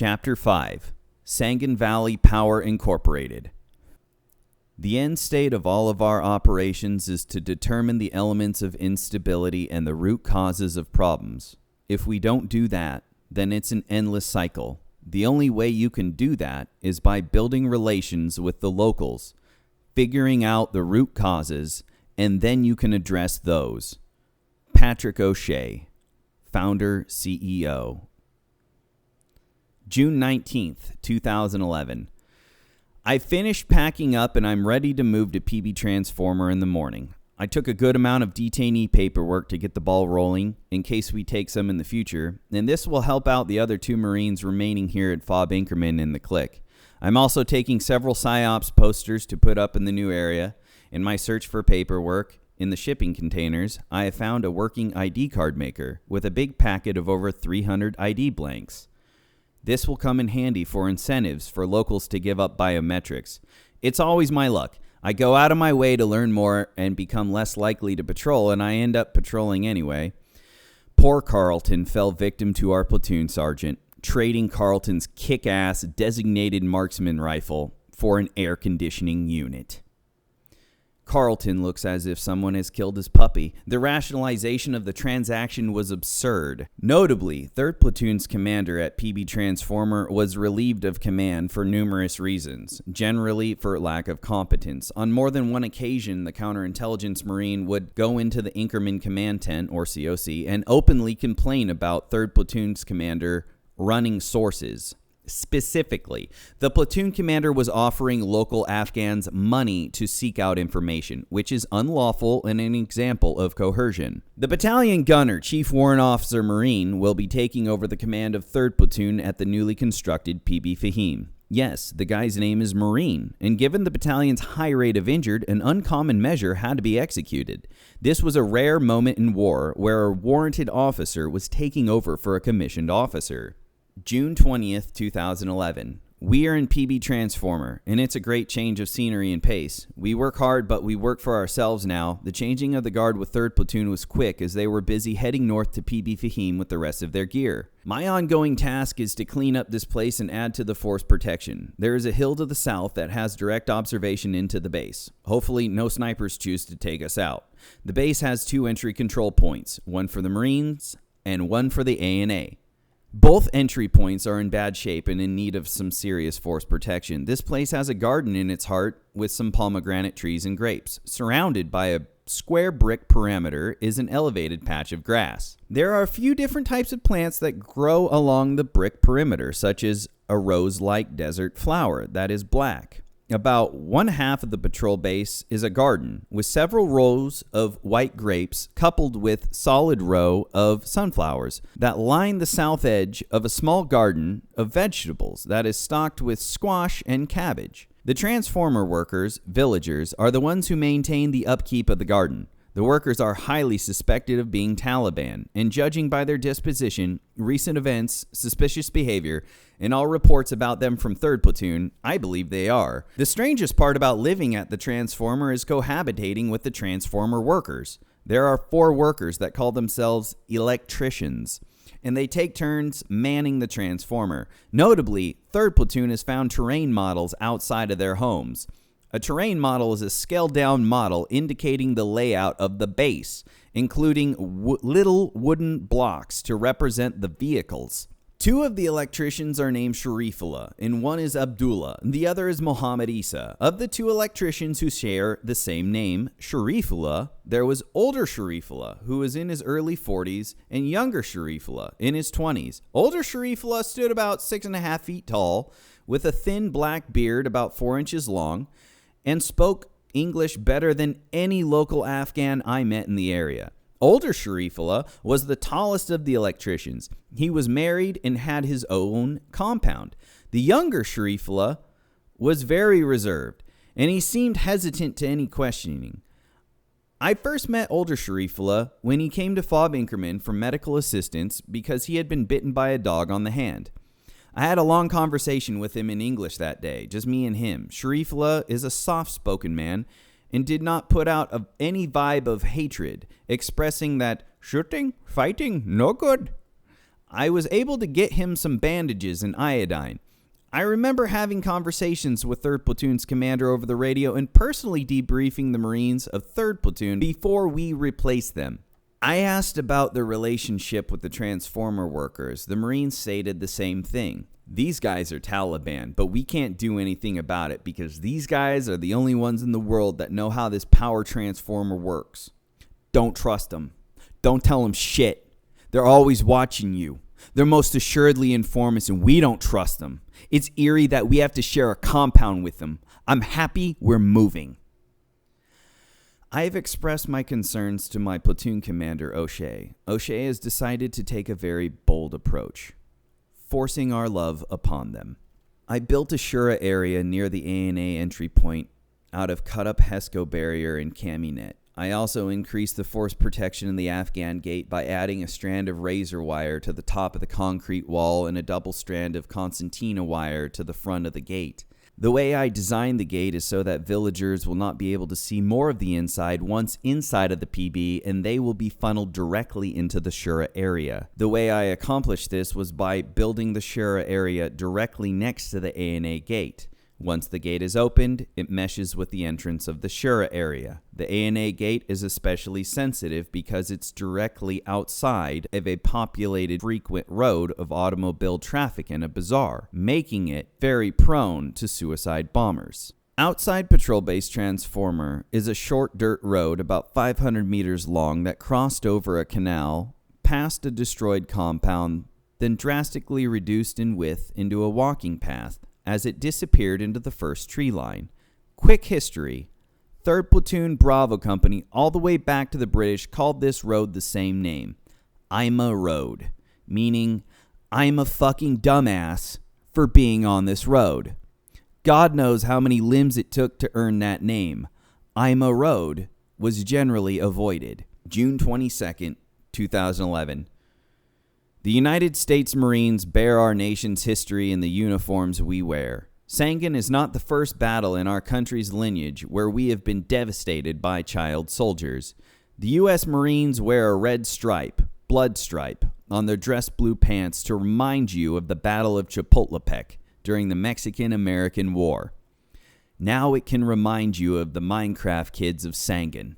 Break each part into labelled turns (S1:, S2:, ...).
S1: Chapter 5, Sangin Valley Power Incorporated. The end state of all of our operations is to determine the elements of instability and the root causes of problems. If we don't do that, then it's an endless cycle. The only way you can do that is by building relations with the locals, figuring out the root causes, and then you can address those. Patrick O'Shea, Founder, CEO. June 19th, 2011. I finished packing up and I'm ready to move to PB Transformer in the morning. I took a good amount of detainee paperwork to get the ball rolling in case we take some in the future, and this will help out the other 2 Marines remaining here at FOB Inkerman in the clique. I'm also taking several PSYOPs posters to put up in the new area. In my search for paperwork, in the shipping containers, I have found a working ID card maker with a big packet of over 300 ID blanks. This will come in handy for incentives for locals to give up biometrics. It's always my luck. I go out of my way to learn more and become less likely to patrol, and I end up patrolling anyway. Poor Carlton fell victim to our platoon sergeant, trading Carlton's kick-ass designated marksman rifle for an air conditioning unit. Carlton looks as if someone has killed his puppy. The rationalization of the transaction was absurd. Notably, 3rd Platoon's commander at PB Transformer was relieved of command for numerous reasons, generally for lack of competence. On more than one occasion, the counterintelligence Marine would go into the Inkerman command tent, or COC, and openly complain about 3rd Platoon's commander running sources. Specifically, the platoon commander was offering local Afghans money to seek out information, which is unlawful and an example of coercion. The battalion gunner, Chief Warrant Officer Marine, will be taking over the command of 3rd Platoon at the newly constructed PB Fahim. Yes, the guy's name is Marine, and given the battalion's high rate of injured, an uncommon measure had to be executed. This was a rare moment in war where a warranted officer was taking over for a commissioned officer. June 20th, 2011. We are in PB Transformer, and it's a great change of scenery and pace. We work hard, but we work for ourselves now. The changing of the guard with 3rd Platoon was quick as they were busy heading north to PB Fahim with the rest of their gear. My ongoing task is to clean up this place and add to the force protection. There is a hill to the south that has direct observation into the base. Hopefully, no snipers choose to take us out. The base has 2 entry control points, one for the Marines and one for the A&A. Both entry points are in bad shape and in need of some serious force protection. This place has a garden in its heart with some pomegranate trees and grapes. Surrounded by a square brick perimeter is an elevated patch of grass. There are a few different types of plants that grow along the brick perimeter, such as a rose-like desert flower that is black. About 1/2 of the patrol base is a garden with several rows of white grapes coupled with solid row of sunflowers that line the south edge of a small garden of vegetables that is stocked with squash and cabbage. The transformer workers, villagers, are the ones who maintain the upkeep of the garden. The workers are highly suspected of being Taliban, and judging by their disposition, recent events, suspicious behavior, and all reports about them from 3rd Platoon, I believe they are. The strangest part about living at the Transformer is cohabitating with the Transformer workers. There are 4 workers that call themselves electricians, and they take turns manning the Transformer. Notably, 3rd Platoon has found terrain models outside of their homes. A terrain model is a scaled-down model indicating the layout of the base, including little wooden blocks to represent the vehicles. 2 of the electricians are named Sharifullah, and one is Abdullah, and the other is Muhammad Isa. Of the 2 electricians who share the same name, Sharifullah, there was older Sharifullah, who was in his early 40s, and younger Sharifullah, in his 20s. Older Sharifullah stood about 6.5 feet tall, with a thin black beard about 4 inches long, and spoke English better than any local Afghan I met in the area. Older Sharifullah was the tallest of the electricians. He was married and had his own compound. The younger Sharifullah was very reserved, and he seemed hesitant to any questioning. I first met older Sharifullah when he came to FOB Inkerman for medical assistance because he had been bitten by a dog on the hand. I had a long conversation with him in English that day, just me and him. Sharifullah is a soft-spoken man and did not put out any vibe of hatred, expressing that shooting, fighting, no good. I was able to get him some bandages and iodine. I remember having conversations with 3rd Platoon's commander over the radio and personally debriefing the Marines of 3rd Platoon before we replaced them. I asked about their relationship with the transformer workers. The Marines stated the same thing. These guys are Taliban, but we can't do anything about it because these guys are the only ones in the world that know how this power transformer works. Don't trust them. Don't tell them shit. They're always watching you. They're most assuredly informants, and we don't trust them. It's eerie that we have to share a compound with them. I'm happy we're moving. I have expressed my concerns to my platoon commander, O'Shea. O'Shea has decided to take a very bold approach, forcing our love upon them. I built a Shura area near the ANA entry point out of cut-up HESCO barrier and cami net. I also increased the force protection in the Afghan gate by adding a strand of razor wire to the top of the concrete wall and a double strand of concertina wire to the front of the gate. The way I designed the gate is so that villagers will not be able to see more of the inside once inside of the PB, and they will be funneled directly into the Shura area. The way I accomplished this was by building the Shura area directly next to the ANA gate. Once the gate is opened, it meshes with the entrance of the Shura area. The ANA gate is especially sensitive because it's directly outside of a populated frequent road of automobile traffic and a bazaar, making it very prone to suicide bombers. Outside Patrol Base Transformer is a short dirt road about 500 meters long that crossed over a canal, past a destroyed compound, then drastically reduced in width into a walking path as it disappeared into the first tree line. Quick history. 3rd Platoon Bravo Company, all the way back to the British, called this road the same name, Ima Road, meaning I'm a fucking dumbass for being on this road. God knows how many limbs it took to earn that name. Ima Road was generally avoided. June 22nd, 2011. The United States Marines bear our nation's history in the uniforms we wear. Sangin is not the first battle in our country's lineage where we have been devastated by child soldiers. The U.S. Marines wear a red stripe, blood stripe, on their dress blue pants to remind you of the Battle of Chapultepec during the Mexican-American War. Now it can remind you of the Minecraft Kids of Sangin.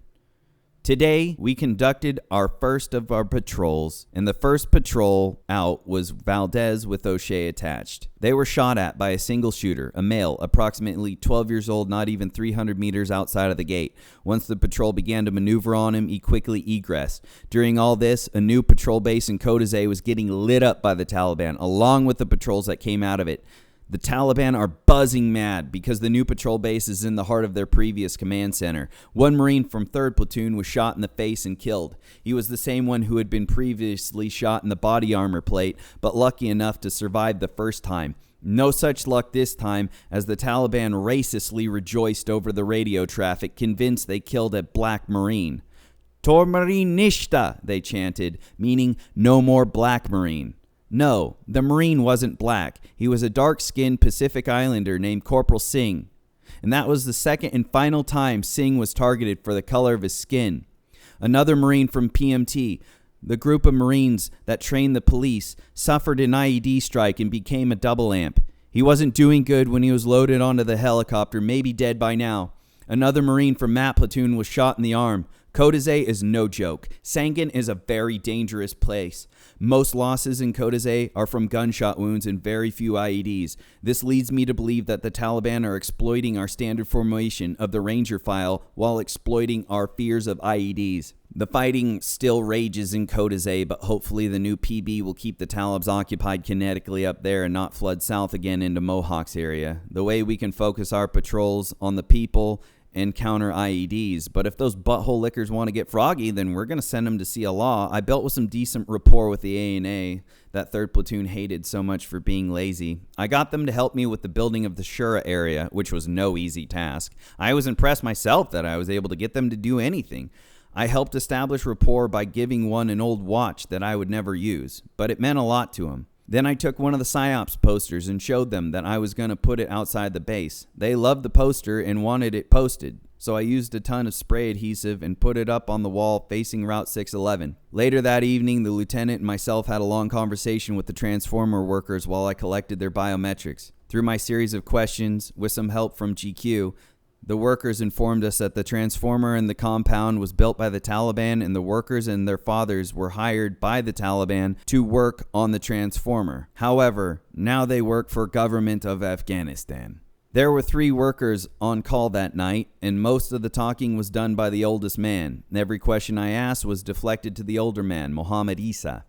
S1: Today, we conducted our first of our patrols, and the first patrol out was Valdez with O'Shea attached. They were shot at by a single shooter, a male, approximately 12 years old, not even 300 meters outside of the gate. Once the patrol began to maneuver on him, he quickly egressed. During all this, a new patrol base in Kodazay was getting lit up by the Taliban, along with the patrols that came out of it. The Taliban are buzzing mad because the new patrol base is in the heart of their previous command center. One Marine from 3rd Platoon was shot in the face and killed. He was the same one who had been previously shot in the body armor plate, but lucky enough to survive the first time. No such luck this time, as the Taliban racistly rejoiced over the radio traffic, convinced they killed a black Marine. Tor Marine Nishta, they chanted, meaning no more black Marine. No, the Marine wasn't black. He was a dark-skinned Pacific Islander named Corporal Singh. And that was the second and final time Singh was targeted for the color of his skin. Another Marine from PMT, the group of Marines that trained the police, suffered an IED strike and became a double amp. He wasn't doing good when he was loaded onto the helicopter, maybe dead by now. Another Marine from MAP Platoon was shot in the arm. Kodazay is no joke. Sangin is a very dangerous place. Most losses in Kodazay are from gunshot wounds and very few IEDs. This leads me to believe that the Taliban are exploiting our standard formation of the Ranger file while exploiting our fears of IEDs. The fighting still rages in Kodazay, but hopefully the new PB will keep the Talibs occupied kinetically up there and not flood south again into Mohawks area. The way we can focus our patrols on the people and counter IEDs. But if those butthole lickers want to get froggy, then we're going to send them to see Allah. I built with some decent rapport with the ANA that 3rd Platoon hated so much for being lazy. I got them to help me with the building of the Shura area, which was no easy task. I was impressed myself that I was able to get them to do anything. I helped establish rapport by giving one an old watch that I would never use, but it meant a lot to him. Then I took one of the PSYOPs posters and showed them that I was going to put it outside the base. They loved the poster and wanted it posted, so I used a ton of spray adhesive and put it up on the wall facing Route 611. Later that evening, the lieutenant and myself had a long conversation with the transformer workers while I collected their biometrics. Through my series of questions, with some help from GQ, the workers informed us that the transformer in the compound was built by the Taliban, and the workers and their fathers were hired by the Taliban to work on the transformer. However, now they work for government of Afghanistan. There were 3 workers on call that night, and most of the talking was done by the oldest man. Every question I asked was deflected to the older man, Mohammed Isa.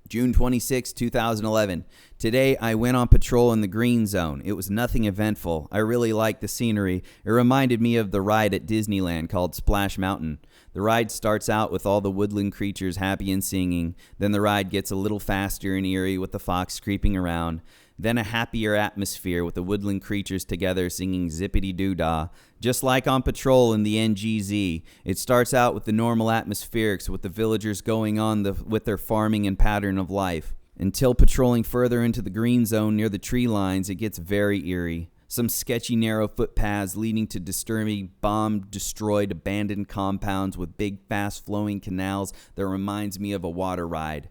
S1: June 26, 2011. Today, I went on patrol in the green zone. It was nothing eventful. I really liked the scenery. It reminded me of the ride at Disneyland called Splash Mountain. The ride starts out with all the woodland creatures happy and singing. Then the ride gets a little faster and eerie with the fox creeping around. Then a happier atmosphere with the woodland creatures together singing zippity-doo-dah. Just like on patrol in the NGZ, it starts out with the normal atmospherics with the villagers going on with their farming and pattern of life. Until patrolling further into the green zone near the tree lines, it gets very eerie. Some sketchy narrow footpaths leading to disturbing bombed, destroyed, abandoned compounds with big fast-flowing canals that reminds me of a water ride.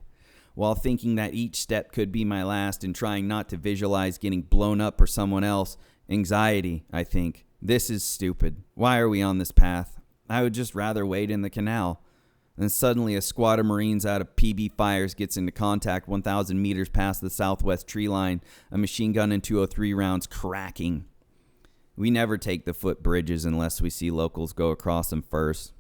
S1: While thinking that each step could be my last and trying not to visualize getting blown up for someone else, anxiety, I think. This is stupid. Why are we on this path? I would just rather wait in the canal. Then suddenly a squad of Marines out of PB Fires gets into contact 1,000 meters past the southwest tree line, a machine gun and 203 rounds cracking. We never take the footbridges unless we see locals go across them first.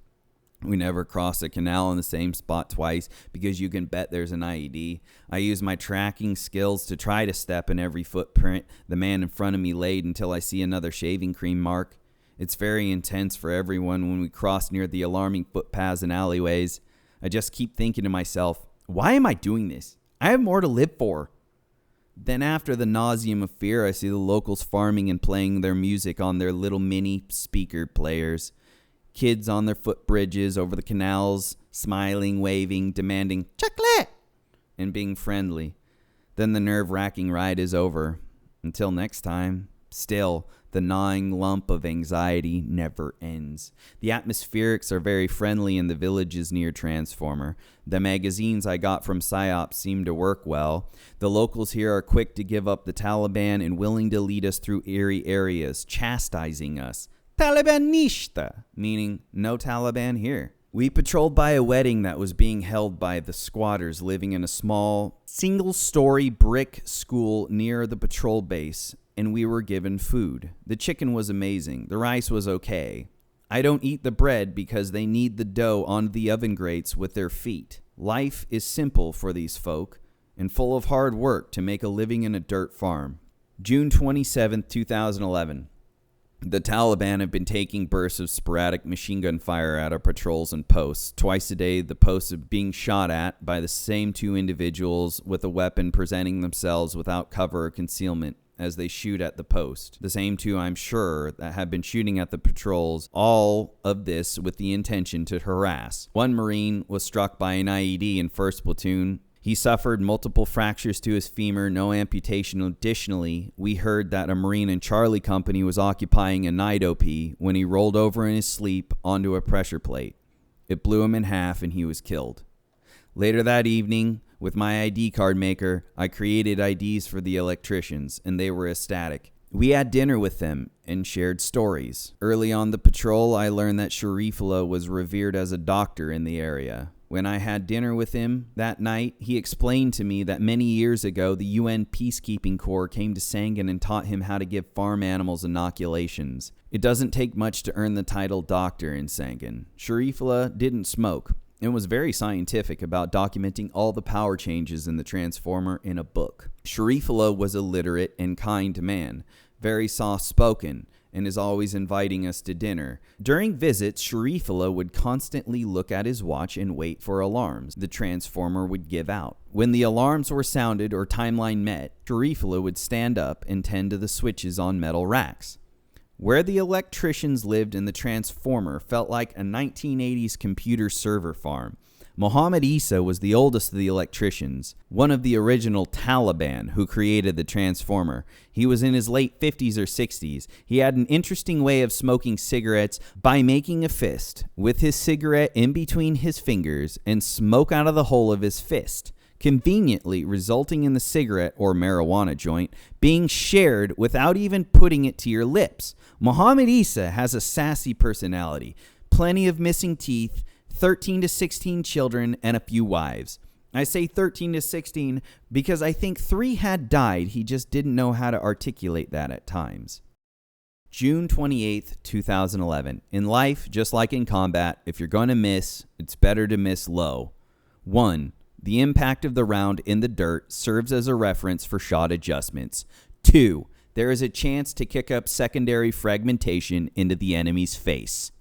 S1: We never cross a canal in the same spot twice because you can bet there's an IED. I use my tracking skills to try to step in every footprint the man in front of me laid until I see another shaving cream mark. It's very intense for everyone when we cross near the alarming footpaths and alleyways. I just keep thinking to myself, why am I doing this? I have more to live for. Then after the nauseum of fear, I see the locals farming and playing their music on their little mini speaker players. Kids on their footbridges over the canals, smiling, waving, demanding chocolate, and being friendly. Then the nerve-wracking ride is over. Until next time, still, the gnawing lump of anxiety never ends. The atmospherics are very friendly in the villages near Transformer. The magazines I got from PSYOPs seem to work well. The locals here are quick to give up the Taliban and willing to lead us through eerie areas, chastising us. Talibanista, meaning no Taliban here. We patrolled by a wedding that was being held by the squatters living in a small, single-story brick school near the patrol base, and we were given food. The chicken was amazing. The rice was okay. I don't eat the bread because they knead the dough onto the oven grates with their feet. Life is simple for these folk and full of hard work to make a living in a dirt farm. June 27, 2011. The Taliban have been taking bursts of sporadic machine gun fire at our patrols and posts. Twice a day, the posts are being shot at by the same 2 individuals with a weapon presenting themselves without cover or concealment as they shoot at the post. The same 2, I'm sure, that have been shooting at the patrols, all of this with the intention to harass. One Marine was struck by an IED in 1st Platoon. He suffered multiple fractures to his femur, no amputation. Additionally, we heard that a Marine in Charlie Company was occupying a night OP when he rolled over in his sleep onto a pressure plate. It blew him in half and he was killed. Later that evening, with my ID card maker, I created IDs for the electricians, and they were ecstatic. We had dinner with them and shared stories. Early on the patrol, I learned that Sharifullah was revered as a doctor in the area. When I had dinner with him that night, he explained to me that many years ago, the UN Peacekeeping Corps came to Sangin and taught him how to give farm animals inoculations. It doesn't take much to earn the title doctor in Sangin. Sharifullah didn't smoke and was very scientific about documenting all the power changes in the transformer in a book. Sharifullah was a literate and kind man, very soft-spoken, and is always inviting us to dinner. During visits, Sharifullah would constantly look at his watch and wait for alarms the transformer would give out. When the alarms were sounded or timeline met, Sharifullah would stand up and tend to the switches on metal racks. Where the electricians lived in the transformer felt like a 1980s computer server farm. Mohammed Isa was the oldest of the electricians, one of the original Taliban who created the transformer. He was in his late 50s or 60s. He had an interesting way of smoking cigarettes by making a fist with his cigarette in between his fingers and smoke out of the hole of his fist, conveniently resulting in the cigarette or marijuana joint being shared without even putting it to your lips. Mohammed Isa has a sassy personality, plenty of missing teeth, 13 to 16 children, and a few wives. I say 13 to 16 because I think 3 had died. He just didn't know how to articulate that at times. June 28th, 2011. In life, just like in combat, if you're going to miss, it's better to miss low. 1. The impact of the round in the dirt serves as a reference for shot adjustments. 2. There is a chance to kick up secondary fragmentation into the enemy's face.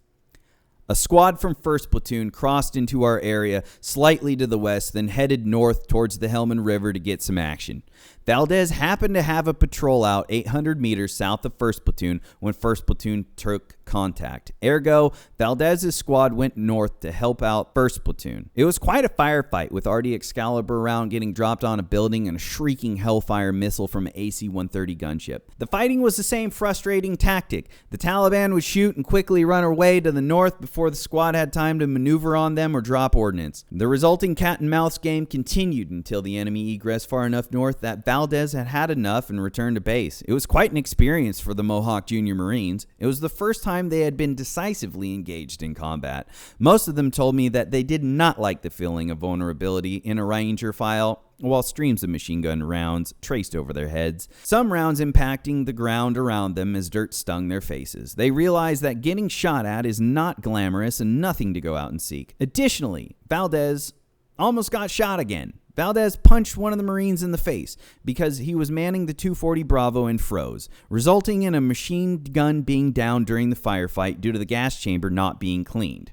S1: A squad from 1st Platoon crossed into our area slightly to the west, then headed north towards the Helmand River to get some action. Valdez happened to have a patrol out 800 meters south of 1st Platoon when 1st Platoon took contact. Ergo, Valdez's squad went north to help out 1st Platoon. It was quite a firefight, with RD Excalibur round getting dropped on a building and a shrieking Hellfire missile from an AC-130 gunship. The fighting was the same frustrating tactic. The Taliban would shoot and quickly run away to the north before the squad had time to maneuver on them or drop ordnance. The resulting cat-and-mouse game continued until the enemy egressed far enough north that Valdez had had enough and returned to base. It was quite an experience for the Mohawk Junior Marines. It was the first time they had been decisively engaged in combat. Most of them told me that they did not like the feeling of vulnerability in a Ranger file, while streams of machine gun rounds traced over their heads, some rounds impacting the ground around them as dirt stung their faces. They realized that getting shot at is not glamorous and nothing to go out and seek. Additionally, Valdez almost got shot again. Valdez punched one of the Marines in the face because he was manning the 240 Bravo and froze, resulting in a machine gun being down during the firefight due to the gas chamber not being cleaned.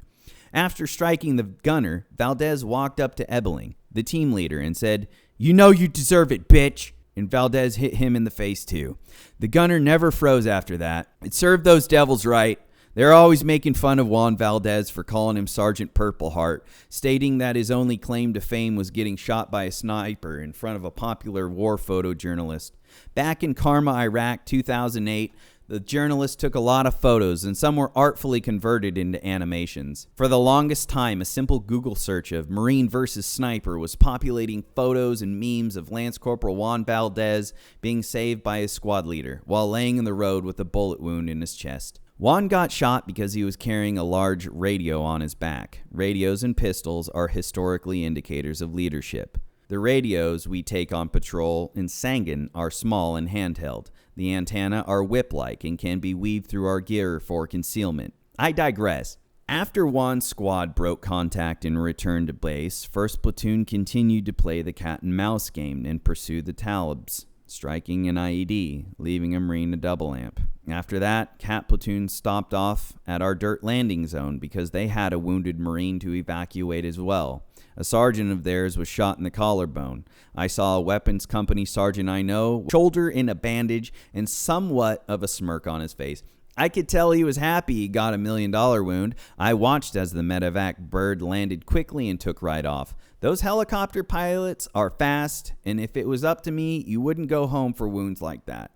S1: After striking the gunner, Valdez walked up to Ebeling, the team leader, and said, "You know you deserve it, bitch!" And Valdez hit him in the face too. The gunner never froze after that. It served those devils right. They're always making fun of Juan Valdez for calling him Sergeant Purple Heart, stating that his only claim to fame was getting shot by a sniper in front of a popular war photojournalist. Back in Karma, Iraq, 2008, the journalist took a lot of photos, and some were artfully converted into animations. For the longest time, a simple Google search of Marine versus Sniper was populating photos and memes of Lance Corporal Juan Valdez being saved by his squad leader while laying in the road with a bullet wound in his chest. Juan got shot because he was carrying a large radio on his back. Radios and pistols are historically indicators of leadership. The radios we take on patrol in Sangin are small and handheld. The antennae are whip-like and can be weaved through our gear for concealment. I digress. After Juan's squad broke contact and returned to base, 1st Platoon continued to play the cat-and-mouse game and pursue the Talibs, striking an IED, leaving a Marine a double amp. After that, Cat Platoon stopped off at our dirt landing zone because they had a wounded Marine to evacuate as well. A sergeant of theirs was shot in the collarbone. I saw a weapons company sergeant I know, shoulder in a bandage and somewhat of a smirk on his face. I could tell he was happy he got a $1 million wound. I watched as the medevac bird landed quickly and took right off. Those helicopter pilots are fast, and if it was up to me, you wouldn't go home for wounds like that.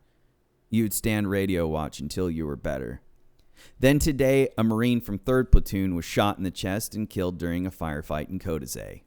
S1: You'd stand radio watch until you were better. Then today, a Marine from 3rd Platoon was shot in the chest and killed during a firefight in Kodazay.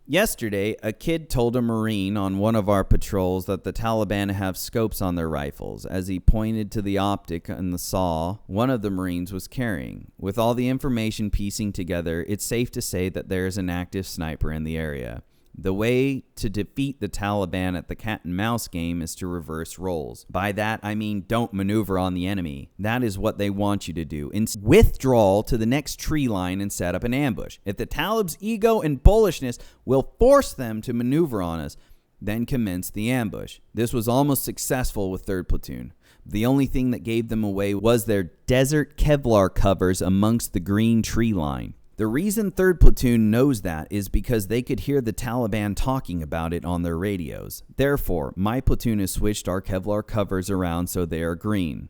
S1: Yesterday, a kid told a Marine on one of our patrols that the Taliban have scopes on their rifles as he pointed to the optic and the saw one of the Marines was carrying. With all the information piecing together, it's safe to say that there is an active sniper in the area. The way to defeat the Taliban at the cat-and-mouse game is to reverse roles. By that, I mean don't maneuver on the enemy. That is what they want you to do. Withdraw to the next tree line and set up an ambush. If the Talib's ego and bullishness will force them to maneuver on us, then commence the ambush. This was almost successful with 3rd Platoon. The only thing that gave them away was their desert Kevlar covers amongst the green tree line. The reason 3rd Platoon knows that is because they could hear the Taliban talking about it on their radios. Therefore, my platoon has switched our Kevlar covers around so they are green.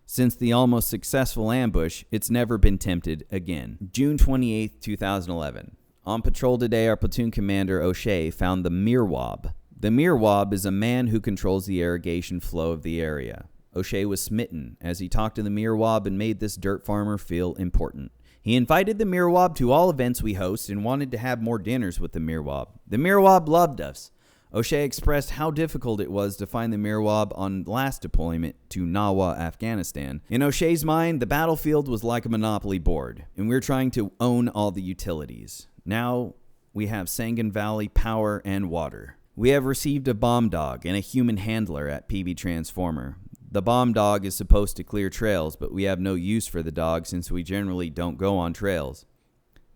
S1: Since the almost successful ambush, it's never been tempted again. June 28, 2011. On patrol today, our platoon commander, O'Shea, found the Mirwab. The Mirwab is a man who controls the irrigation flow of the area. O'Shea was smitten as he talked to the Mirwab and made this dirt farmer feel important. He invited the Mirwab to all events we host and wanted to have more dinners with the Mirwab. The Mirwab loved us. O'Shea expressed how difficult it was to find the Mirwab on last deployment to Nawa, Afghanistan. In O'Shea's mind, the battlefield was like a monopoly board, and we're trying to own all the utilities. Now we have Sangin Valley power and water. We have received a bomb dog and a human handler at PB Transformer. The bomb dog is supposed to clear trails, but we have no use for the dog since we generally don't go on trails.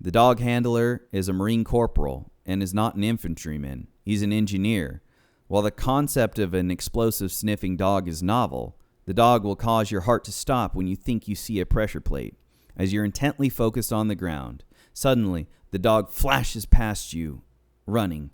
S1: The dog handler is a Marine corporal and is not an infantryman. He's an engineer. While the concept of an explosive sniffing dog is novel, the dog will cause your heart to stop when you think you see a pressure plate, as you're intently focused on the ground. Suddenly, the dog flashes past you, running.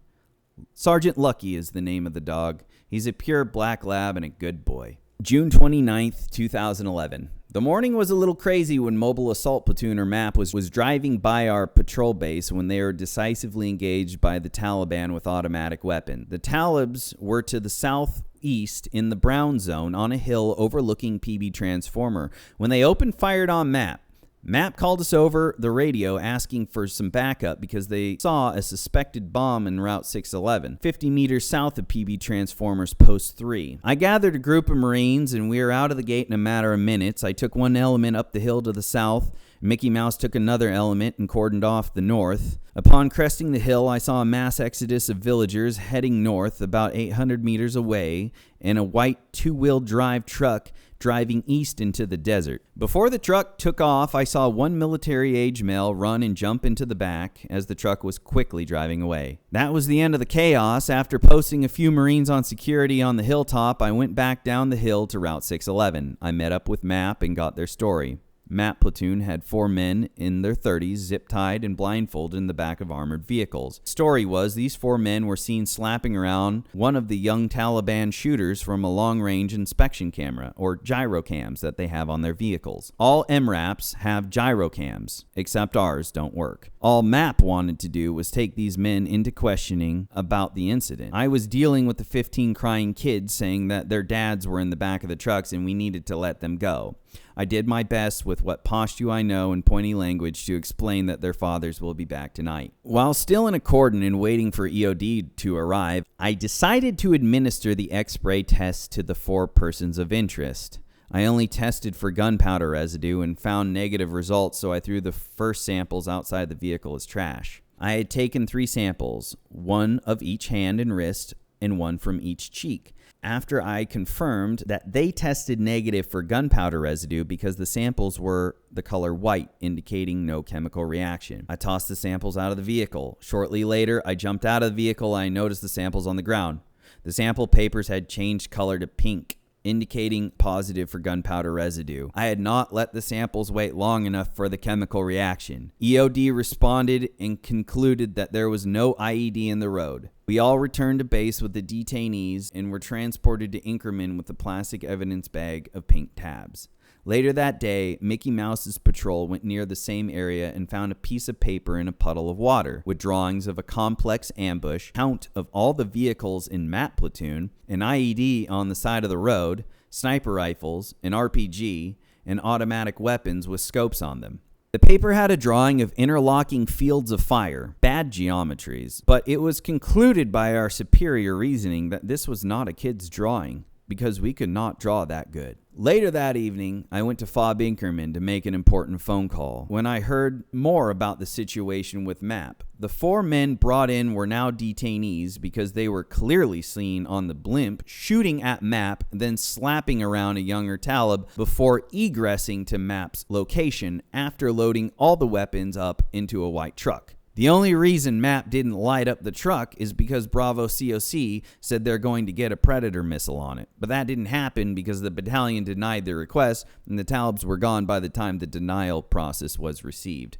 S1: Sergeant Lucky is the name of the dog. He's a pure black lab and a good boy. June 29th, 2011. The morning was a little crazy when Mobile Assault Platoon or MAP was driving by our patrol base when they were decisively engaged by the Taliban with automatic weapons. The Talibs were to the southeast in the brown zone on a hill overlooking PB Transformer when they opened fire on MAP. MAP called us over the radio asking for some backup because they saw a suspected bomb en Route 611, 50 meters south of PB Transformers Post 3. I gathered a group of Marines and we were out of the gate in a matter of minutes. I took one element up the hill to the south. Mickey Mouse took another element and cordoned off the north. Upon cresting the hill, I saw a mass exodus of villagers heading north about 800 meters away and a white two-wheel drive truck driving east into the desert. Before the truck took off, I saw one military-age male run and jump into the back as the truck was quickly driving away. That was the end of the chaos. After posting a few Marines on security on the hilltop, I went back down the hill to Route 611. I met up with MAP and got their story. MAP platoon had 4 men in their 30s, zip-tied and blindfolded in the back of armored vehicles. Story was these 4 men were seen slapping around one of the young Taliban shooters from a long-range inspection camera, or gyrocams, that they have on their vehicles. All MRAPs have gyrocams, except ours don't work. All MAP wanted to do was take these men into questioning about the incident. I was dealing with the 15 crying kids saying that their dads were in the back of the trucks and we needed to let them go. I did my best with what Pashto I know in pointy language to explain that their fathers will be back tonight. While still in a cordon and waiting for EOD to arrive, I decided to administer the X-ray test to the 4 persons of interest. I only tested for gunpowder residue and found negative results, so I threw the first samples outside the vehicle as trash. I had taken 3 samples, 1 of each hand and wrist, and 1 from each cheek. After I confirmed that they tested negative for gunpowder residue because the samples were the color white, indicating no chemical reaction. I tossed the samples out of the vehicle. Shortly later, I jumped out of the vehicle and I noticed the samples on the ground. The sample papers had changed color to pink, indicating positive for gunpowder residue. I had not let the samples wait long enough for the chemical reaction. EOD responded and concluded that there was no IED in the road. We all returned to base with the detainees and were transported to Inkerman with a plastic evidence bag of pink tabs. Later that day, Mickey Mouse's patrol went near the same area and found a piece of paper in a puddle of water with drawings of a complex ambush, count of all the vehicles in MAP platoon, an IED on the side of the road, sniper rifles, an RPG, and automatic weapons with scopes on them. The paper had a drawing of interlocking fields of fire, bad geometries, but it was concluded by our superior reasoning that this was not a kid's drawing, because we could not draw that good. Later that evening, I went to FOB Inkerman to make an important phone call. When I heard more about the situation with MAP, the 4 men brought in were now detainees because they were clearly seen on the blimp shooting at MAP, then slapping around a younger Talib before egressing to MAP's location after loading all the weapons up into a white truck. The only reason MAP didn't light up the truck is because Bravo COC said they're going to get a Predator missile on it. But that didn't happen because the battalion denied their request and the Talibs were gone by the time the denial process was received.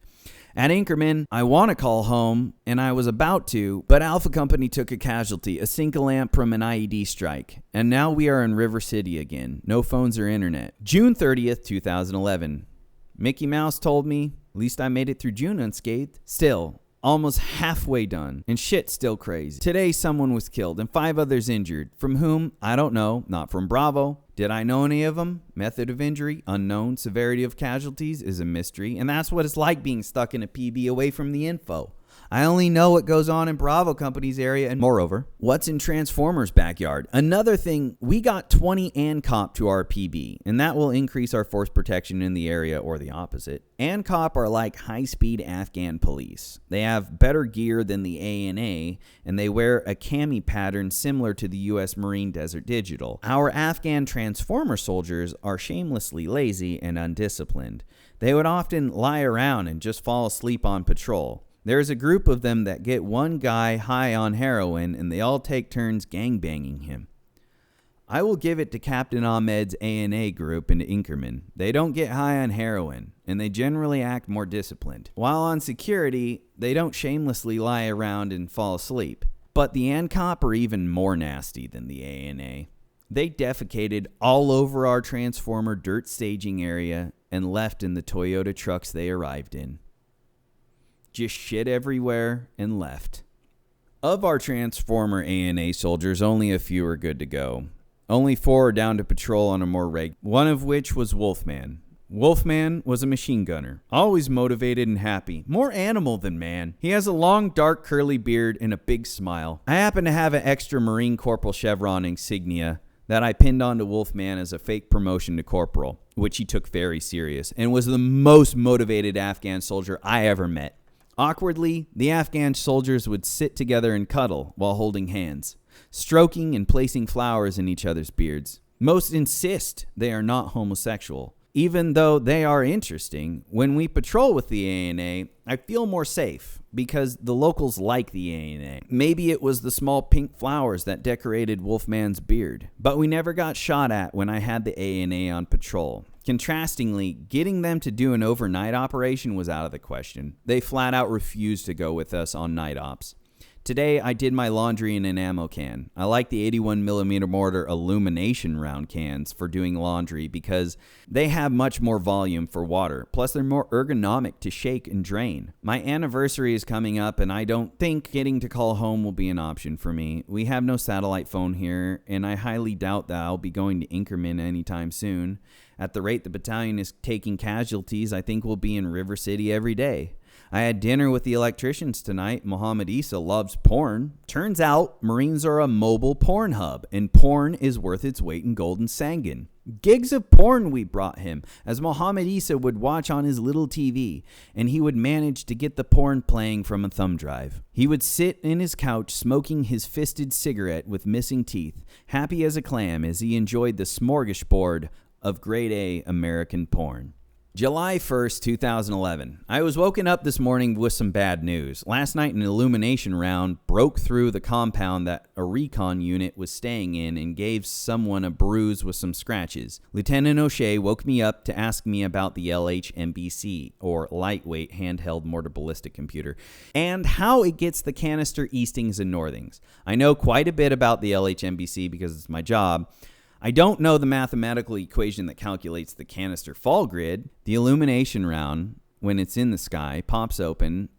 S1: At Inkerman, I want to call home, and I was about to, but Alpha Company took a casualty, a single amp from an IED strike. And now we are in River City again. No phones or internet. June 30th, 2011. Mickey Mouse told me, at least I made it through June unscathed. Still, almost halfway done, and shit's still crazy. Today, someone was killed and 5 others injured. From whom? I don't know. Not from Bravo. Did I know any of them? Method of injury? Unknown. Severity of casualties is a mystery, and that's what it's like being stuck in a PB away from the info. I only know what goes on in Bravo Company's area, and moreover, what's in Transformer's backyard. Another thing, we got 20 ANCOP to our PB, and that will increase our force protection in the area, or the opposite. ANCOP are like high-speed Afghan police. They have better gear than the ANA, and they wear a cami pattern similar to the U.S. Marine Desert Digital. Our Afghan Transformer soldiers are shamelessly lazy and undisciplined. They would often lie around and just fall asleep on patrol. There's a group of them that get one guy high on heroin and they all take turns gangbanging him. I will give it to Captain Ahmed's ANA group in Inkerman. They don't get high on heroin, and they generally act more disciplined. While on security, they don't shamelessly lie around and fall asleep. But the ANCOP are even more nasty than the ANA. They defecated all over our Transformer dirt staging area and left in the Toyota trucks they arrived in. Just shit everywhere and left. Of our Transformer ANA soldiers, only a few are good to go. Only 4 are down to patrol on a more regular, one of which was Wolfman. Wolfman was a machine gunner, always motivated and happy, more animal than man. He has a long, dark, curly beard and a big smile. I happen to have an extra Marine Corporal chevron insignia that I pinned onto Wolfman as a fake promotion to corporal, which he took very serious, and was the most motivated Afghan soldier I ever met. Awkwardly, the Afghan soldiers would sit together and cuddle while holding hands, stroking and placing flowers in each other's beards. Most insist they are not homosexual. Even though they are interesting, when we patrol with the ANA, I feel more safe because the locals like the ANA. Maybe it was the small pink flowers that decorated Wolfman's beard, but we never got shot at when I had the ANA on patrol. Contrastingly, getting them to do an overnight operation was out of the question. They flat out refused to go with us on night ops. Today, I did my laundry in an ammo can. I like the 81mm mortar illumination round cans for doing laundry because they have much more volume for water. Plus, they're more ergonomic to shake and drain. My anniversary is coming up, and I don't think getting to call home will be an option for me. We have no satellite phone here, and I highly doubt that I'll be going to Inkerman anytime soon. At the rate the battalion is taking casualties, I think we'll be in River City every day. I had dinner with the electricians tonight. Mohammed Issa loves porn. Turns out Marines are a mobile porn hub, and porn is worth its weight in gold and Sangin. Gigs of porn we brought him, as Mohammed Issa would watch on his little TV, and he would manage to get the porn playing from a thumb drive. He would sit in his couch smoking his fisted cigarette with missing teeth, happy as a clam as he enjoyed the smorgasbord of grade A American porn. July 1st, 2011. I was woken up this morning with some bad news. Last night, an illumination round broke through the compound that a recon unit was staying in and gave someone a bruise with some scratches. Lieutenant O'Shea woke me up to ask me about the LHMBC, or Lightweight Handheld Mortar Ballistic Computer, and how it gets the canister eastings and northings. I know quite a bit about the LHMBC because it's my job. I don't know the mathematical equation that calculates the canister fall grid. The illumination round, when it's in the sky, pops open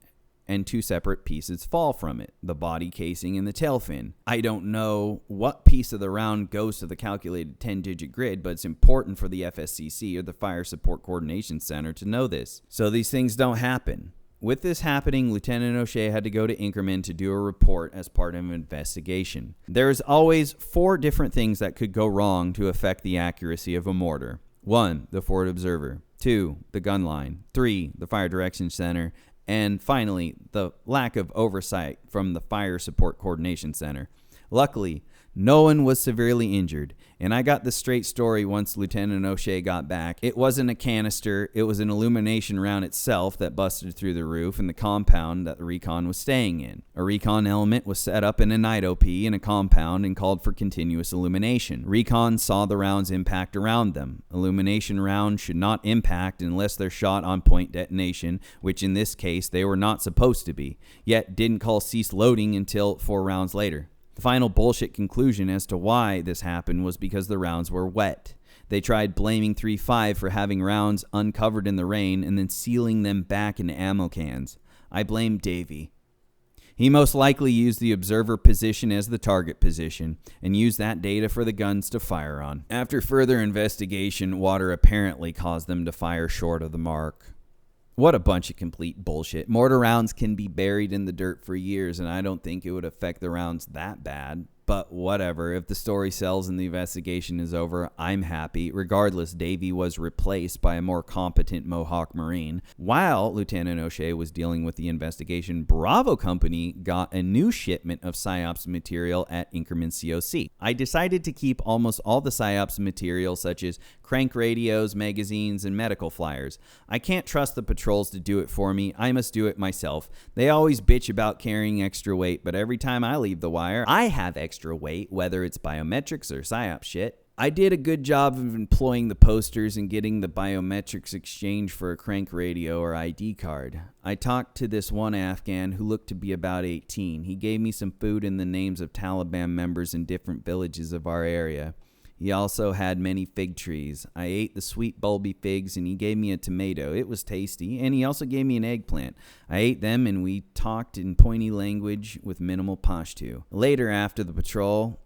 S1: and 2 separate pieces fall from it, the body casing and the tail fin. I don't know what piece of the round goes to the calculated 10-digit grid, but it's important for the FSCC, or the Fire Support Coordination Center, to know this, so these things don't happen. With this happening, Lieutenant O'Shea had to go to Inkerman to do a report as part of an investigation. There's always 4 different things that could go wrong to affect the accuracy of a mortar. 1, the forward observer. 2, the gun line. 3, the fire direction center. And finally, the lack of oversight from the Fire Support Coordination Center. Luckily, no one was severely injured, and I got the straight story once Lieutenant O'Shea got back. It wasn't a canister, it was an illumination round itself that busted through the roof in the compound that the recon was staying in. A recon element was set up in a night OP in a compound and called for continuous illumination. Recon saw the rounds impact around them. Illumination rounds should not impact unless they're shot on point detonation, which in this case they were not supposed to be, yet didn't call cease loading until 4 rounds later. The final bullshit conclusion as to why this happened was because the rounds were wet. They tried blaming 3-5 for having rounds uncovered in the rain and then sealing them back in ammo cans. I blame Davey. He most likely used the observer position as the target position and used that data for the guns to fire on. After further investigation, water apparently caused them to fire short of the mark. What a bunch of complete bullshit. Mortar rounds can be buried in the dirt for years, and I don't think it would affect the rounds that bad. But whatever, if the story sells and the investigation is over, I'm happy. Regardless, Davey was replaced by a more competent Mohawk Marine. While Lieutenant O'Shea was dealing with the investigation, Bravo Company got a new shipment of PSYOPs material at Inkerman COC. I decided to keep almost all the PSYOPs material, such as crank radios, magazines, and medical flyers. I can't trust the patrols to do it for me. I must do it myself. They always bitch about carrying extra weight, but every time I leave the wire, I have extra weight, whether it's biometrics or PSYOP shit. I did a good job of employing the posters and getting the biometrics exchange for a crank radio or ID card. I talked to this one Afghan who looked to be about 18. He gave me some food and the names of Taliban members in different villages of our area. He also had many fig trees. I ate the sweet bulby figs and he gave me a tomato. It was tasty, and he also gave me an eggplant. I ate them and we talked in pointy language with minimal pashto. Later, after the patrol,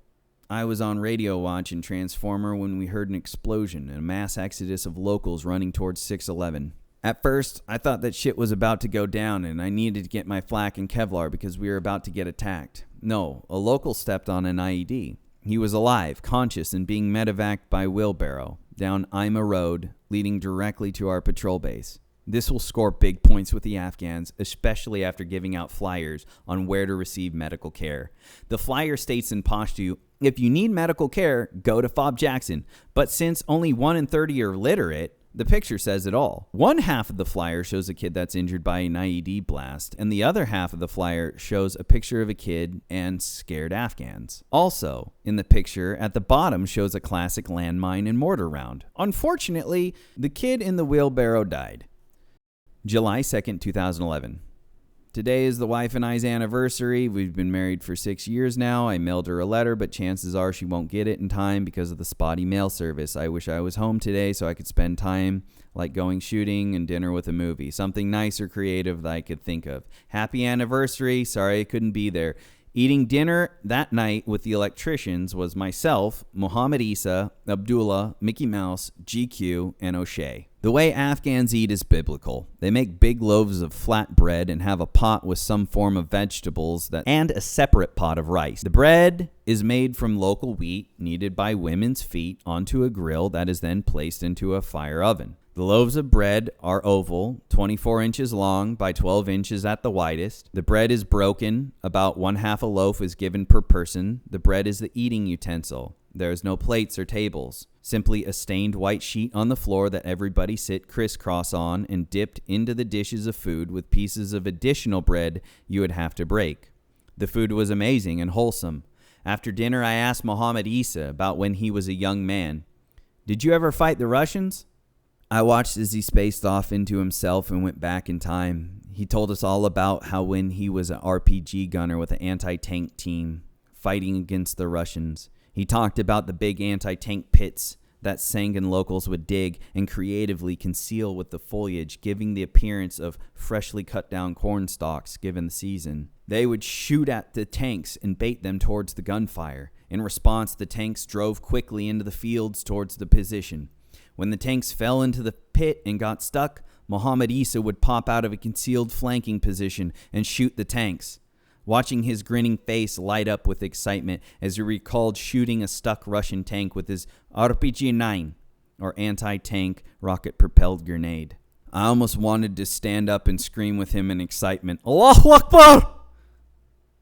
S1: I was on radio watch in Transformer when we heard an explosion and a mass exodus of locals running towards 611. At first, I thought that shit was about to go down and I needed to get my flak and Kevlar because we were about to get attacked. No, a local stepped on an IED. He was alive, conscious, and being medevaced by wheelbarrow down Ima Road, leading directly to our patrol base. This will score big points with the Afghans, especially after giving out flyers on where to receive medical care. The flyer states in Pashto, if you need medical care, go to Fob Jackson. But since only 1 in 30 are literate, the picture says it all. One half of the flyer shows a kid that's injured by an IED blast, and the other half of the flyer shows a picture of a kid and scared Afghans. Also, in the picture, at the bottom shows a classic landmine and mortar round. Unfortunately, the kid in the wheelbarrow died. July 2nd, 2011. Today is the wife and I's anniversary. We've been married for 6 years now. I mailed her a letter, but chances are she won't get it in time because of the spotty mail service. I wish I was home today so I could spend time like going shooting and dinner with a movie. Something nice or creative that I could think of. Happy anniversary. Sorry I couldn't be there. Eating dinner that night with the electricians was myself, Muhammad Isa, Abdullah, Mickey Mouse, GQ, and O'Shea. The way Afghans eat is biblical. They make big loaves of flat bread and have a pot with some form of vegetables and a separate pot of rice. The bread is made from local wheat, kneaded by women's feet onto a grill that is then placed into a fire oven. The loaves of bread are oval, 24 inches long by 12 inches at the widest. The bread is broken. About 1/2 a loaf is given per person. The bread is the eating utensil. There is no plates or tables. Simply a stained white sheet on the floor that everybody sit crisscross on and dipped into the dishes of food with pieces of additional bread you would have to break. The food was amazing and wholesome. After dinner, I asked Muhammad Isa about when he was a young man. Did you ever fight the Russians? I watched as he spaced off into himself and went back in time. He told us all about how when he was an RPG gunner with an anti-tank team fighting against the Russians. He talked about the big anti-tank pits that Sangin locals would dig and creatively conceal with the foliage, giving the appearance of freshly cut down corn stalks given the season. They would shoot at the tanks and bait them towards the gunfire. In response, the tanks drove quickly into the fields towards the position. When the tanks fell into the pit and got stuck, Muhammad Isa would pop out of a concealed flanking position and shoot the tanks. Watching his grinning face light up with excitement as he recalled shooting a stuck Russian tank with his RPG-9, or anti-tank rocket-propelled grenade. I almost wanted to stand up and scream with him in excitement, Allahu Akbar!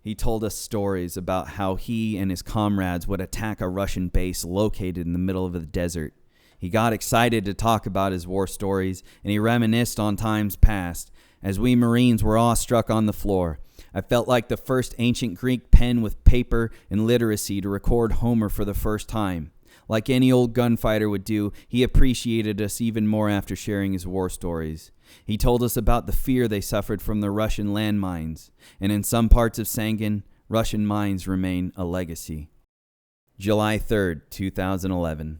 S1: He told us stories about how he and his comrades would attack a Russian base located in the middle of the desert. He got excited to talk about his war stories, and he reminisced on times past. As we Marines were awestruck on the floor, I felt like the first ancient Greek pen with paper and literacy to record Homer for the first time. Like any old gunfighter would do, he appreciated us even more after sharing his war stories. He told us about the fear they suffered from the Russian landmines, and in some parts of Sangin, Russian mines remain a legacy. July 3rd, 2011.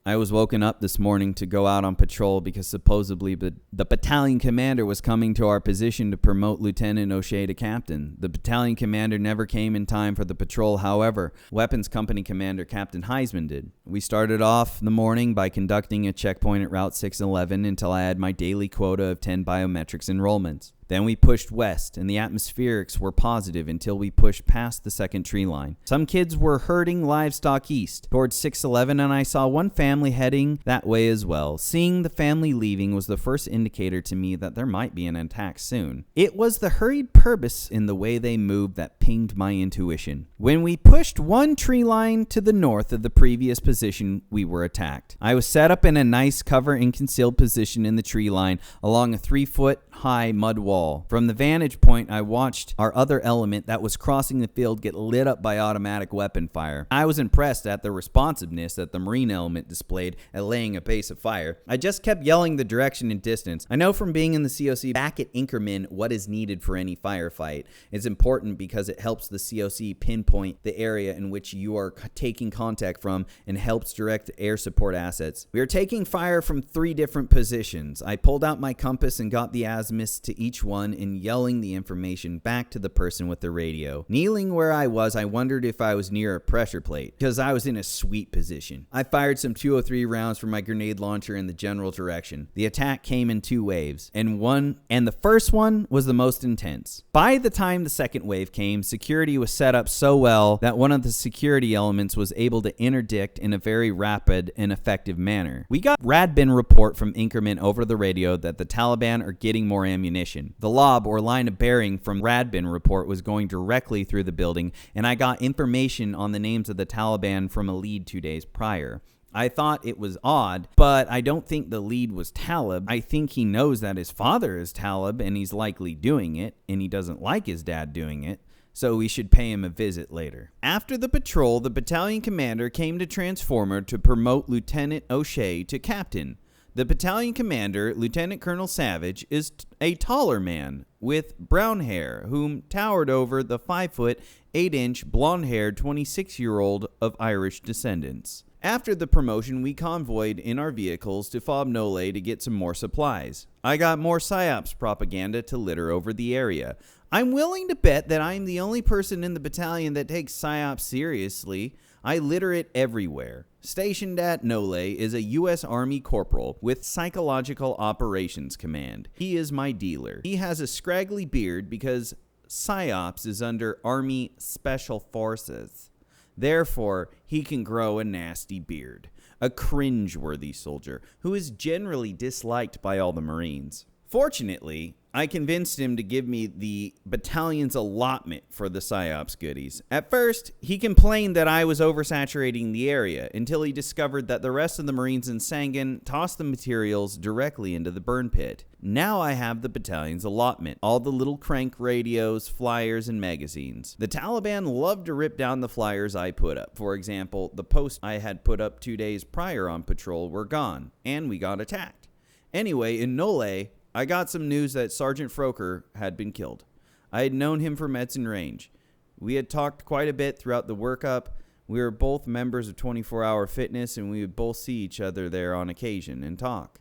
S1: I was woken up this morning to go out on patrol because supposedly the battalion commander was coming to our position to promote Lieutenant O'Shea to captain. The battalion commander never came in time for the patrol. However, weapons company commander Captain Heisman did. We started off the morning by conducting a checkpoint at Route 611 until I had my daily quota of 10 biometrics enrollments. Then we pushed west, and the atmospherics were positive until we pushed past the second tree line. Some kids were herding livestock east towards 611, and I saw one family heading that way as well. Seeing the family leaving was the first indicator to me that there might be an attack soon. It was the hurried purpose in the way they moved that pinged my intuition. When we pushed one tree line to the north of the previous position, we were attacked. I was set up in a nice cover and concealed position in the tree line along a 3-foot-high mud wall. From the vantage point, I watched our other element that was crossing the field get lit up by automatic weapon fire. I was impressed at the responsiveness that the Marine element displayed at laying a base of fire. I just kept yelling the direction and distance. I know from being in the COC back at Inkerman what is needed for any firefight. It's important because it helps the COC pinpoint the area in which you are taking contact from and helps direct air support assets. We are taking fire from 3 different positions. I pulled out my compass and got the azimuths to each one and yelling the information back to the person with the radio. Kneeling where I was, I wondered if I was near a pressure plate because I was in a sweet position. I fired some 203 rounds from my grenade launcher in the general direction. The attack came in 2 waves, and the first one was the most intense. By the time the second wave came, security was set up so well that one of the security elements was able to interdict in a very rapid and effective manner. We got Radbin report from Inkerman over the radio that the Taliban are getting more ammunition. The lob or line of bearing from Radbin report was going directly through the building, and I got information on the names of the Taliban from a lead 2 days prior. I thought it was odd, but I don't think the lead was Talib. I think he knows that his father is Talib, and he's likely doing it, and he doesn't like his dad doing it, so we should pay him a visit later. After the patrol, the battalion commander came to Transformer to promote Lieutenant O'Shea to captain. The battalion commander, Lieutenant Colonel Savage, is a taller man with brown hair, whom towered over the 5-foot, 8-inch, blonde-haired 26-year-old of Irish descendants. After the promotion, we convoyed in our vehicles to Fob Nole to get some more supplies. I got more PSYOPs propaganda to litter over the area. I'm willing to bet that I'm the only person in the battalion that takes PSYOPs seriously. I litter it everywhere. Stationed at Nole is a U.S. Army corporal with Psychological Operations Command. He is my dealer. He has a scraggly beard because PSYOPs is under Army Special Forces. Therefore, he can grow a nasty beard. A cringe-worthy soldier who is generally disliked by all the Marines. Fortunately, I convinced him to give me the battalion's allotment for the PSYOPs goodies. At first, he complained that I was oversaturating the area until he discovered that the rest of the Marines in Sangin tossed the materials directly into the burn pit. Now I have the battalion's allotment, all the little crank radios, flyers, and magazines. The Taliban love to rip down the flyers I put up. For example, the posts I had put up 2 days prior on patrol were gone, and we got attacked. Anyway, in Nole, I got some news that Sergeant Froker had been killed. I had known him from Edson Range. We had talked quite a bit throughout the workup. We were both members of 24-Hour Fitness, and we would both see each other there on occasion and talk.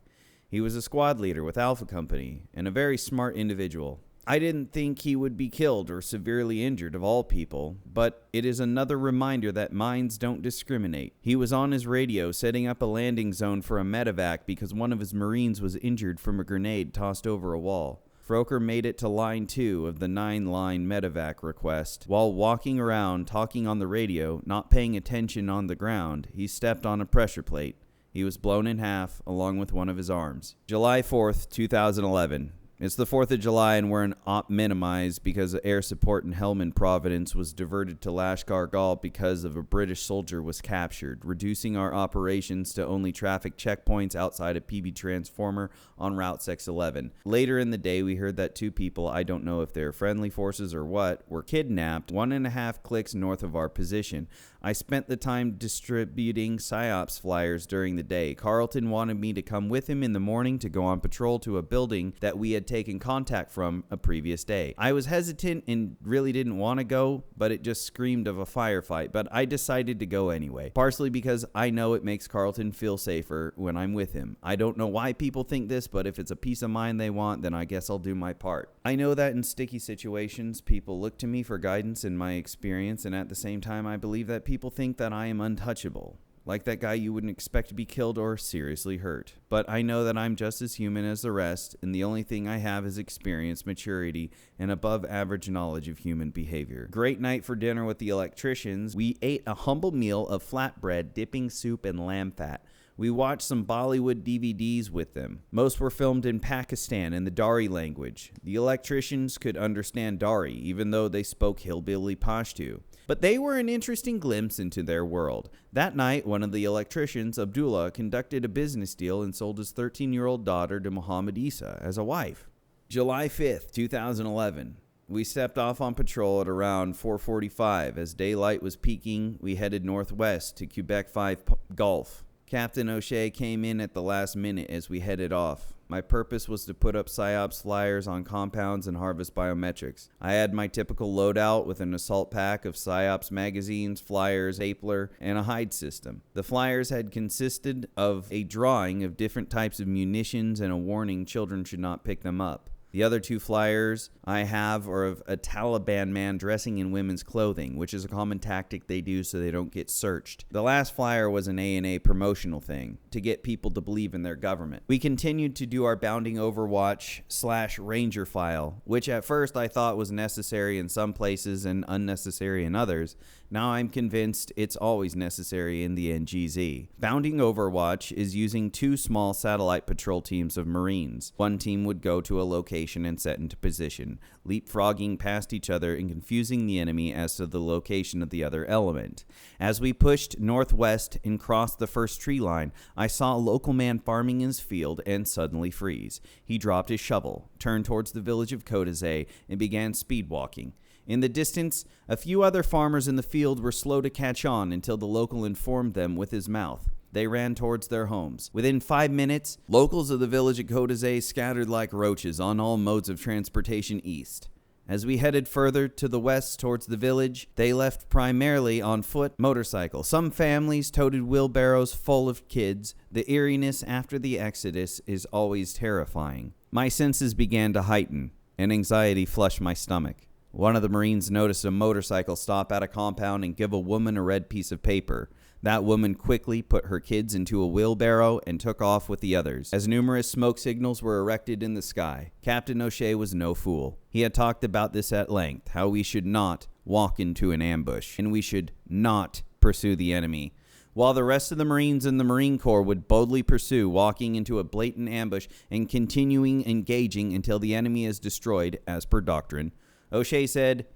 S1: He was a squad leader with Alpha Company and a very smart individual. I didn't think he would be killed or severely injured of all people, but it is another reminder that minds don't discriminate. He was on his radio setting up a landing zone for a medevac because one of his Marines was injured from a grenade tossed over a wall. Froker made it to line 2 of the 9-line medevac request. While walking around talking on the radio, not paying attention on the ground, he stepped on a pressure plate. He was blown in half along with one of his arms. July 4th, 2011. It's the 4th of July and we're in op minimized because air support in Helmand Providence was diverted to Lashkar Gul because of a British soldier was captured, reducing our operations to only traffic checkpoints outside of PB Transformer on Route 611. Later in the day, we heard that 2 people, I don't know if they're friendly forces or what, were kidnapped 1.5 clicks north of our position. I spent the time distributing PSYOPs flyers during the day. Carlton wanted me to come with him in the morning to go on patrol to a building that we had taken contact from a previous day. I was hesitant and really didn't want to go, but it just screamed of a firefight, but I decided to go anyway, partially because I know it makes Carlton feel safer when I'm with him. I don't know why people think this, but if it's a peace of mind they want, then I guess I'll do my part. I know that in sticky situations, people look to me for guidance in my experience, and at the same time, I believe that people think that I am untouchable. Like that guy you wouldn't expect to be killed or seriously hurt. But I know that I'm just as human as the rest, and the only thing I have is experience, maturity, and above average knowledge of human behavior. Great night for dinner with the electricians. We ate a humble meal of flatbread, dipping soup, and lamb fat. We watched some Bollywood DVDs with them. Most were filmed in Pakistan in the Dari language. The electricians could understand Dari, even though they spoke hillbilly Pashto. But they were an interesting glimpse into their world. That night, one of the electricians, Abdullah, conducted a business deal and sold his 13-year-old daughter to Muhammad Isa as a wife. July 5th, 2011. We stepped off on patrol at around 4:45. As daylight was peaking, we headed northwest to Quebec 5 Gulf. Captain O'Shea came in at the last minute as we headed off. My purpose was to put up PSYOPs flyers on compounds and harvest biometrics. I had my typical loadout with an assault pack of PSYOPs magazines, flyers, stapler, and a hide system. The flyers had consisted of a drawing of different types of munitions and a warning children should not pick them up. The other two flyers I have are of a Taliban man dressing in women's clothing, which is a common tactic they do so they don't get searched. The last flyer was an A&A promotional thing to get people to believe in their government. We continued to do our bounding overwatch/ranger file, which at first I thought was necessary in some places and unnecessary in others. Now I'm convinced it's always necessary in the NGZ. Bounding overwatch is using 2 small satellite patrol teams of Marines. One team would go to a location and set into position, leapfrogging past each other and confusing the enemy as to the location of the other element. As we pushed northwest and crossed the first tree line, I saw a local man farming his field and suddenly freeze. He dropped his shovel, turned towards the village of Kodazay, and began speed walking. In the distance, a few other farmers in the field were slow to catch on until the local informed them with his mouth. They ran towards their homes. Within 5 minutes, locals of the village of Kodazay scattered like roaches on all modes of transportation east. As we headed further to the west towards the village, they left primarily on foot, motorcycle. Some families toted wheelbarrows full of kids. The eeriness after the exodus is always terrifying. My senses began to heighten, and anxiety flushed my stomach. One of the Marines noticed a motorcycle stop at a compound and give a woman a red piece of paper. That woman quickly put her kids into a wheelbarrow and took off with the others, as numerous smoke signals were erected in the sky. Captain O'Shea was no fool. He had talked about this at length, how we should not walk into an ambush, and we should not pursue the enemy. While the rest of the Marines and the Marine Corps would boldly pursue, walking into a blatant ambush and continuing engaging until the enemy is destroyed, as per doctrine. O'Shea said,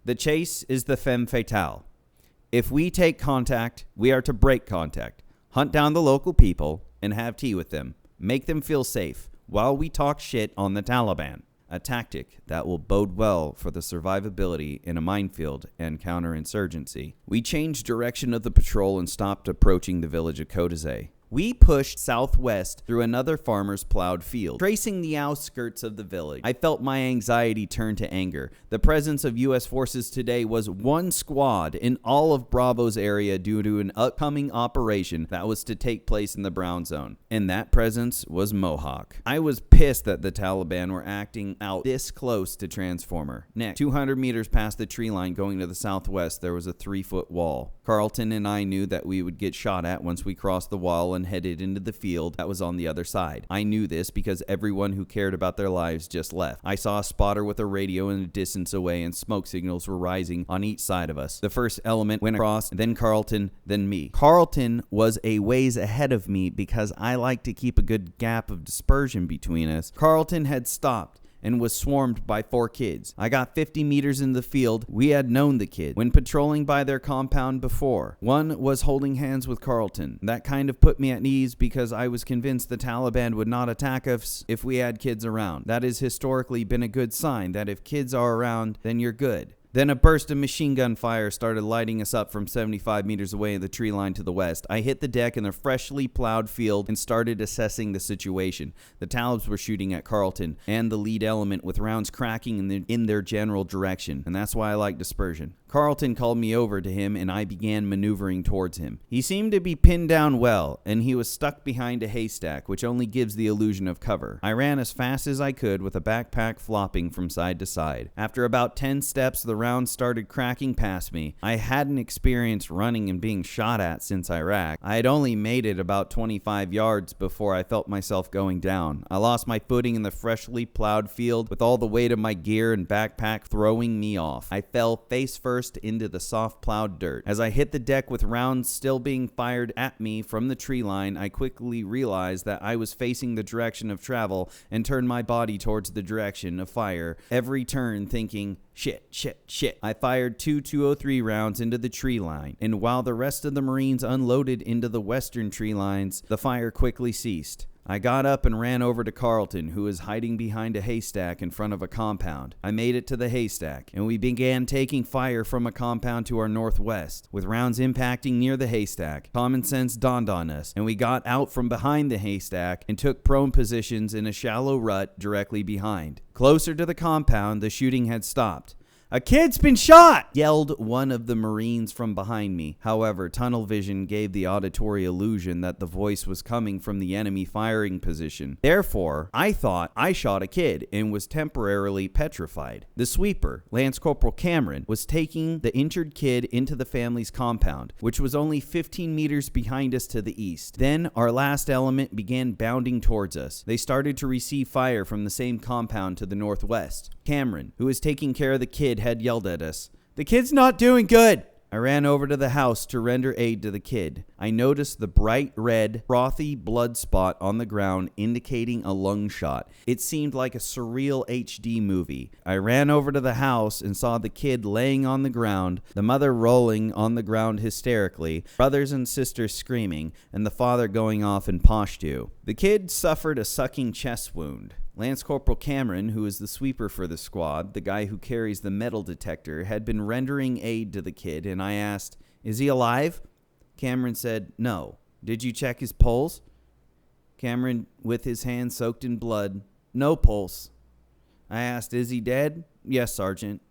S1: "The chase is the femme fatale. If we take contact, we are to break contact, hunt down the local people, and have tea with them. Make them feel safe while we talk shit on the Taliban." A tactic that will bode well for the survivability in a minefield and counterinsurgency. We changed direction of the patrol and stopped approaching the village of Kodazay. We pushed southwest through another farmer's plowed field, tracing the outskirts of the village. I felt my anxiety turn to anger. The presence of U.S. forces today was one squad in all of Bravo's area due to an upcoming operation that was to take place in the Brown Zone. And that presence was Mohawk. I was pissed that the Taliban were acting out this close to Transformer. Next, 200 meters past the tree line going to the southwest, there was a 3-foot wall. Carlton and I knew that we would get shot at once we crossed the wall and headed into the field that was on the other side. I knew this because everyone who cared about their lives just left. I saw a spotter with a radio in a distance away and smoke signals were rising on each side of us. The first element went across, then Carlton, then me. Carlton was a ways ahead of me because I like to keep a good gap of dispersion between us. Carlton had stopped and was swarmed by 4 kids. I got 50 meters in the field. We had known the kids when patrolling by their compound before. One was holding hands with Carlton. That kind of put me at ease because I was convinced the Taliban would not attack us if we had kids around. That has historically been a good sign that if kids are around, then you're good. Then a burst of machine gun fire started lighting us up from 75 meters away in the tree line to the west. I hit the deck in a freshly plowed field and started assessing the situation. The Talibs were shooting at Carlton and the lead element with rounds cracking in their general direction, and that's why I like dispersion. Carlton called me over to him and I began maneuvering towards him. He seemed to be pinned down well, and he was stuck behind a haystack, which only gives the illusion of cover. I ran as fast as I could with a backpack flopping from side to side. After about 10 steps, the rounds started cracking past me. I hadn't experienced running and being shot at since Iraq. I had only made it about 25 yards before I felt myself going down. I lost my footing in the freshly plowed field with all the weight of my gear and backpack throwing me off. I fell face first into the soft plowed dirt. As I hit the deck with rounds still being fired at me from the tree line, I quickly realized that I was facing the direction of travel and turned my body towards the direction of fire, every turn thinking, shit. I fired two 203 rounds into the tree line, and while the rest of the Marines unloaded into the western tree lines, the fire quickly ceased. I got up and ran over to Carlton, who was hiding behind a haystack in front of a compound. I made it to the haystack, and we began taking fire from a compound to our northwest, with rounds impacting near the haystack. Common sense dawned on us, and we got out from behind the haystack and took prone positions in a shallow rut directly behind. Closer to the compound, the shooting had stopped. "A kid's been shot!" yelled one of the Marines from behind me. However, tunnel vision gave the auditory illusion that the voice was coming from the enemy firing position. Therefore, I thought I shot a kid and was temporarily petrified. The sweeper, Lance Corporal Cameron, was taking the injured kid into the family's compound, which was only 15 meters behind us to the east. Then our last element began bounding towards us. They started to receive fire from the same compound to the northwest. Cameron, who was taking care of the kid, had yelled at us, "The kid's not doing good!" I ran over to the house to render aid to the kid. I noticed the bright red, frothy blood spot on the ground indicating a lung shot. It seemed like a surreal HD movie. I ran over to the house and saw the kid laying on the ground, the mother rolling on the ground hysterically, brothers and sisters screaming, and the father going off in Pashto. The kid suffered a sucking chest wound. Lance Corporal Cameron, who is the sweeper for the squad, the guy who carries the metal detector, had been rendering aid to the kid, and I asked, "Is he alive?" Cameron said, "No." "Did you check his pulse?" Cameron, with his hand soaked in blood, "No pulse." I asked, "Is he dead?" "Yes, Sergeant."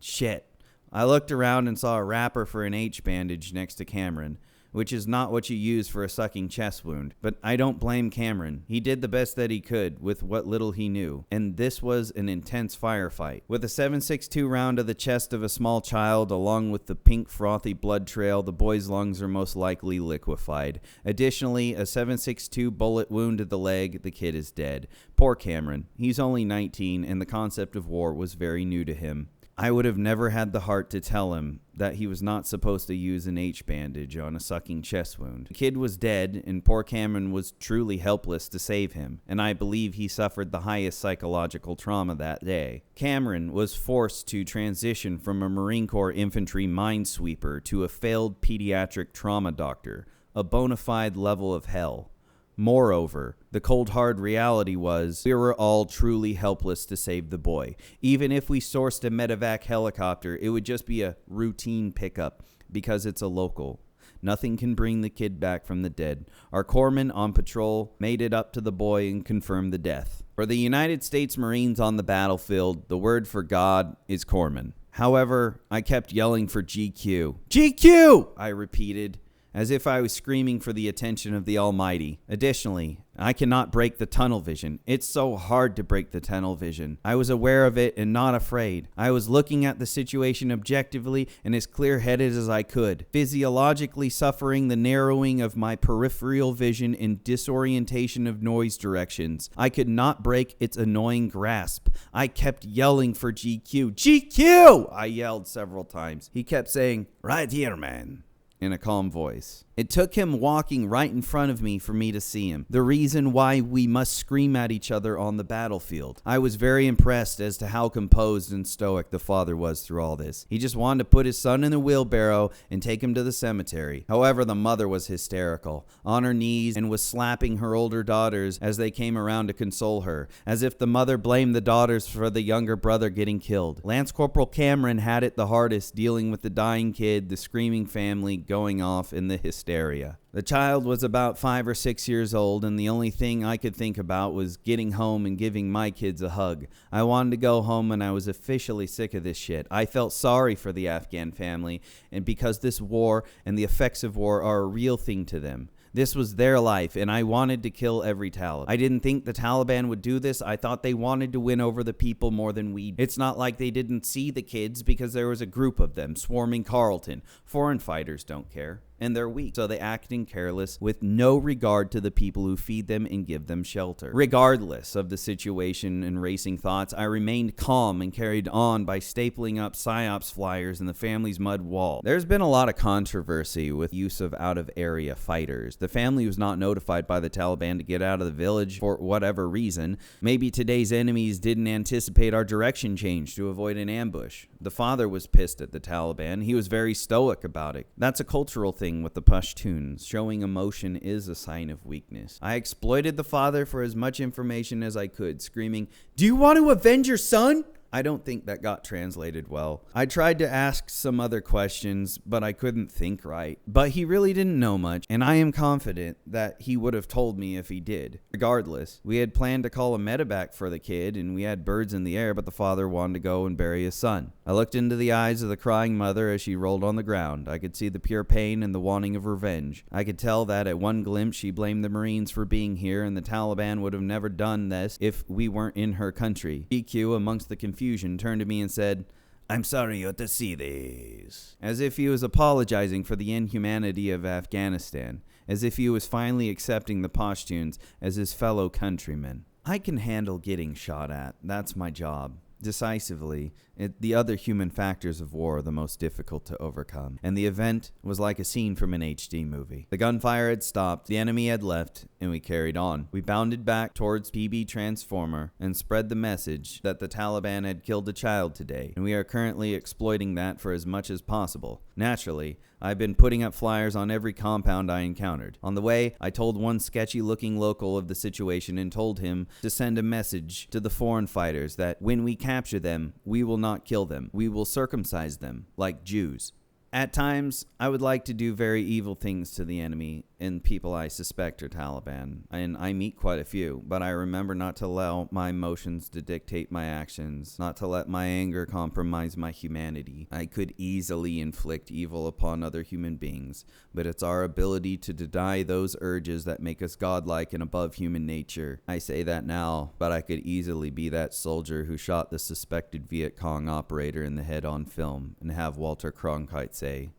S1: Shit. I looked around and saw a wrapper for an H bandage next to Cameron, which is not what you use for a sucking chest wound. But I don't blame Cameron. He did the best that he could with what little he knew, and this was an intense firefight. With a 7.62 round to the chest of a small child, along with the pink frothy blood trail, the boy's lungs are most likely liquefied. Additionally, a 7.62 bullet wound to the leg, the kid is dead. Poor Cameron. He's only 19, and the concept of war was very new to him. I would have never had the heart to tell him that he was not supposed to use an H bandage on a sucking chest wound. The kid was dead, and poor Cameron was truly helpless to save him, and I believe he suffered the highest psychological trauma that day. Cameron was forced to transition from a Marine Corps infantry minesweeper to a failed pediatric trauma doctor, a bona fide level of hell. Moreover, the cold hard reality was we were all truly helpless to save the boy. Even if we sourced a medevac helicopter, it would just be a routine pickup because it's a local. Nothing can bring the kid back from the dead. Our corpsman on patrol made it up to the boy and confirmed the death. For the United States Marines on the battlefield, the word for God is corpsman. However, I kept yelling for GQ. GQ! I repeated, as if I was screaming for the attention of the Almighty. Additionally, I cannot break the tunnel vision. It's so hard to break the tunnel vision. I was aware of it and not afraid. I was looking at the situation objectively and as clear-headed as I could, physiologically suffering the narrowing of my peripheral vision and disorientation of noise directions. I could not break its annoying grasp. I kept yelling for GQ. GQ! I yelled several times. He kept saying, "Right here, man." in a calm voice. It took him walking right in front of me for me to see him. The reason why we must scream at each other on the battlefield. I was very impressed as to how composed and stoic the father was through all this. He just wanted to put his son in a wheelbarrow and take him to the cemetery. However, the mother was hysterical, on her knees, and was slapping her older daughters as they came around to console her, as if the mother blamed the daughters for the younger brother getting killed. Lance Corporal Cameron had it the hardest, dealing with the dying kid, the screaming family going off in the hysteria. The child was about 5 or 6 years old, and the only thing I could think about was getting home and giving my kids a hug. I wanted to go home, and I was officially sick of this shit. I felt sorry for the Afghan family, and because this war and the effects of war are a real thing to them. This was their life, and I wanted to kill every Taliban. I didn't think the Taliban would do this. I thought they wanted to win over the people more than we. It's not like they didn't see the kids, because there was a group of them swarming Carlton. Foreign fighters don't care, and they're weak, so they acting careless with no regard to the people who feed them and give them shelter. Regardless of the situation and racing thoughts, I remained calm and carried on by stapling up PSYOPs flyers in the family's mud wall. There's been a lot of controversy with use of out-of-area fighters. The family was not notified by the Taliban to get out of the village for whatever reason. Maybe today's enemies didn't anticipate our direction change to avoid an ambush. The father was pissed at the Taliban. He was very stoic about it. That's a cultural thing with the Pashtuns. Showing emotion is a sign of weakness. I exploited the father for as much information as I could, screaming, "Do you want to avenge your son?" I don't think that got translated well. I tried to ask some other questions, but I couldn't think right. But he really didn't know much, and I am confident that he would have told me if he did. Regardless, we had planned to call a medevac for the kid, and we had birds in the air, but the father wanted to go and bury his son. I looked into the eyes of the crying mother as she rolled on the ground. I could see the pure pain and the wanting of revenge. I could tell that at one glimpse she blamed the Marines for being here, and the Taliban would have never done this if we weren't in her country. EQ, amongst the confusion, turned to me and said, "I'm sorry you had to see this." As if he was apologizing for the inhumanity of Afghanistan, as if he was finally accepting the Pashtuns as his fellow countrymen. I can handle getting shot at. That's my job. Decisively, the other human factors of war are the most difficult to overcome, and the event was like a scene from an HD movie. The gunfire had stopped, the enemy had left, and we carried on. We bounded back towards PB Transformer and spread the message that the Taliban had killed a child today, and we are currently exploiting that for as much as possible. Naturally, I've been putting up flyers on every compound I encountered. On the way, I told one sketchy-looking local of the situation and told him to send a message to the foreign fighters that when we capture them, we will not kill them. We will circumcise them, like Jews. At times, I would like to do very evil things to the enemy and people I suspect are Taliban, and I meet quite a few, but I remember not to allow my emotions to dictate my actions, not to let my anger compromise my humanity. I could easily inflict evil upon other human beings, but it's our ability to deny those urges that make us godlike and above human nature. I say that now, but I could easily be that soldier who shot the suspected Viet Cong operator in the head on film and have Walter Cronkite say,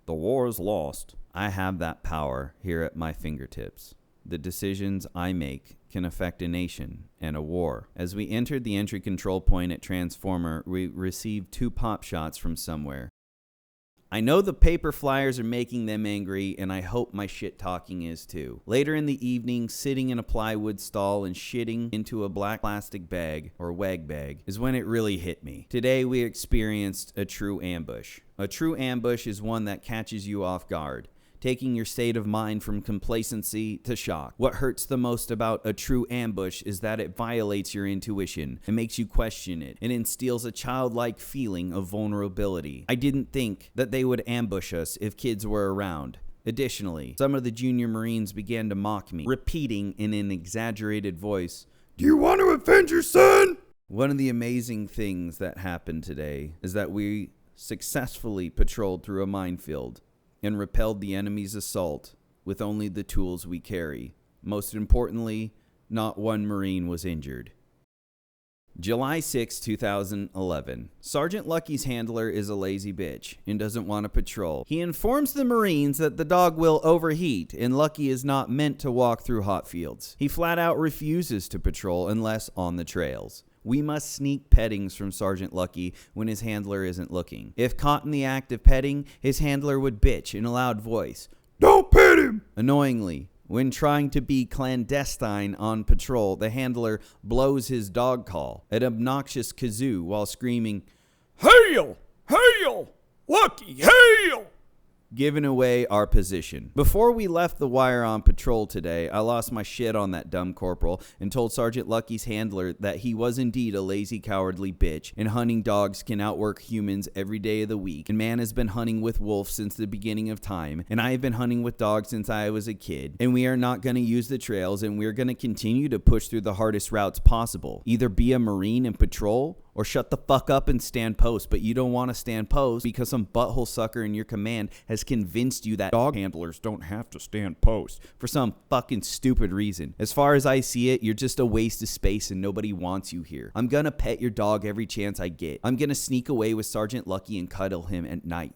S1: "The war is lost." I have that power here at my fingertips. The decisions I make can affect a nation and a war. As we entered the entry control point at Transformer, we received 2 pop shots from somewhere. I know the paper flyers are making them angry, and I hope my shit talking is too. Later in the evening, sitting in a plywood stall and shitting into a black plastic bag, or wag bag, is when it really hit me. Today we experienced a true ambush. A true ambush is one that catches you off guard, taking your state of mind from complacency to shock. What hurts the most about a true ambush is that it violates your intuition and makes you question it, and instills a childlike feeling of vulnerability. I didn't think that they would ambush us if kids were around. Additionally, some of the junior Marines began to mock me, repeating in an exaggerated voice, "Do you want to avenge your son?" One of the amazing things that happened today is that we successfully patrolled through a minefield and repelled the enemy's assault with only the tools we carry. Most importantly, not one Marine was injured. July 6, 2011. Sergeant Lucky's handler is a lazy bitch and doesn't want to patrol. He informs the Marines that the dog will overheat and Lucky is not meant to walk through hot fields. He flat out refuses to patrol unless on the trails. We must sneak pettings from Sergeant Lucky when his handler isn't looking. If caught in the act of petting, his handler would bitch in a loud voice, "Don't pet him!" Annoyingly, when trying to be clandestine on patrol, the handler blows his dog call, an obnoxious kazoo, while screaming, "Hail! Hail! Lucky, hail!" giving away our position. Before we left the wire on patrol today, I lost my shit on that dumb corporal and told Sergeant Lucky's handler that he was indeed a lazy, cowardly bitch, and hunting dogs can outwork humans every day of the week, and man has been hunting with wolves since the beginning of time, and I have been hunting with dogs since I was a kid, and we are not going to use the trails, and we're going to continue to push through the hardest routes possible. Either be a Marine and patrol, or shut the fuck up and stand post. But you don't want to stand post because some butthole sucker in your command has convinced you that dog handlers don't have to stand post for some fucking stupid reason. As far as I see it, you're just a waste of space and nobody wants you here. I'm gonna pet your dog every chance I get. I'm gonna sneak away with Sergeant Lucky and cuddle him at night.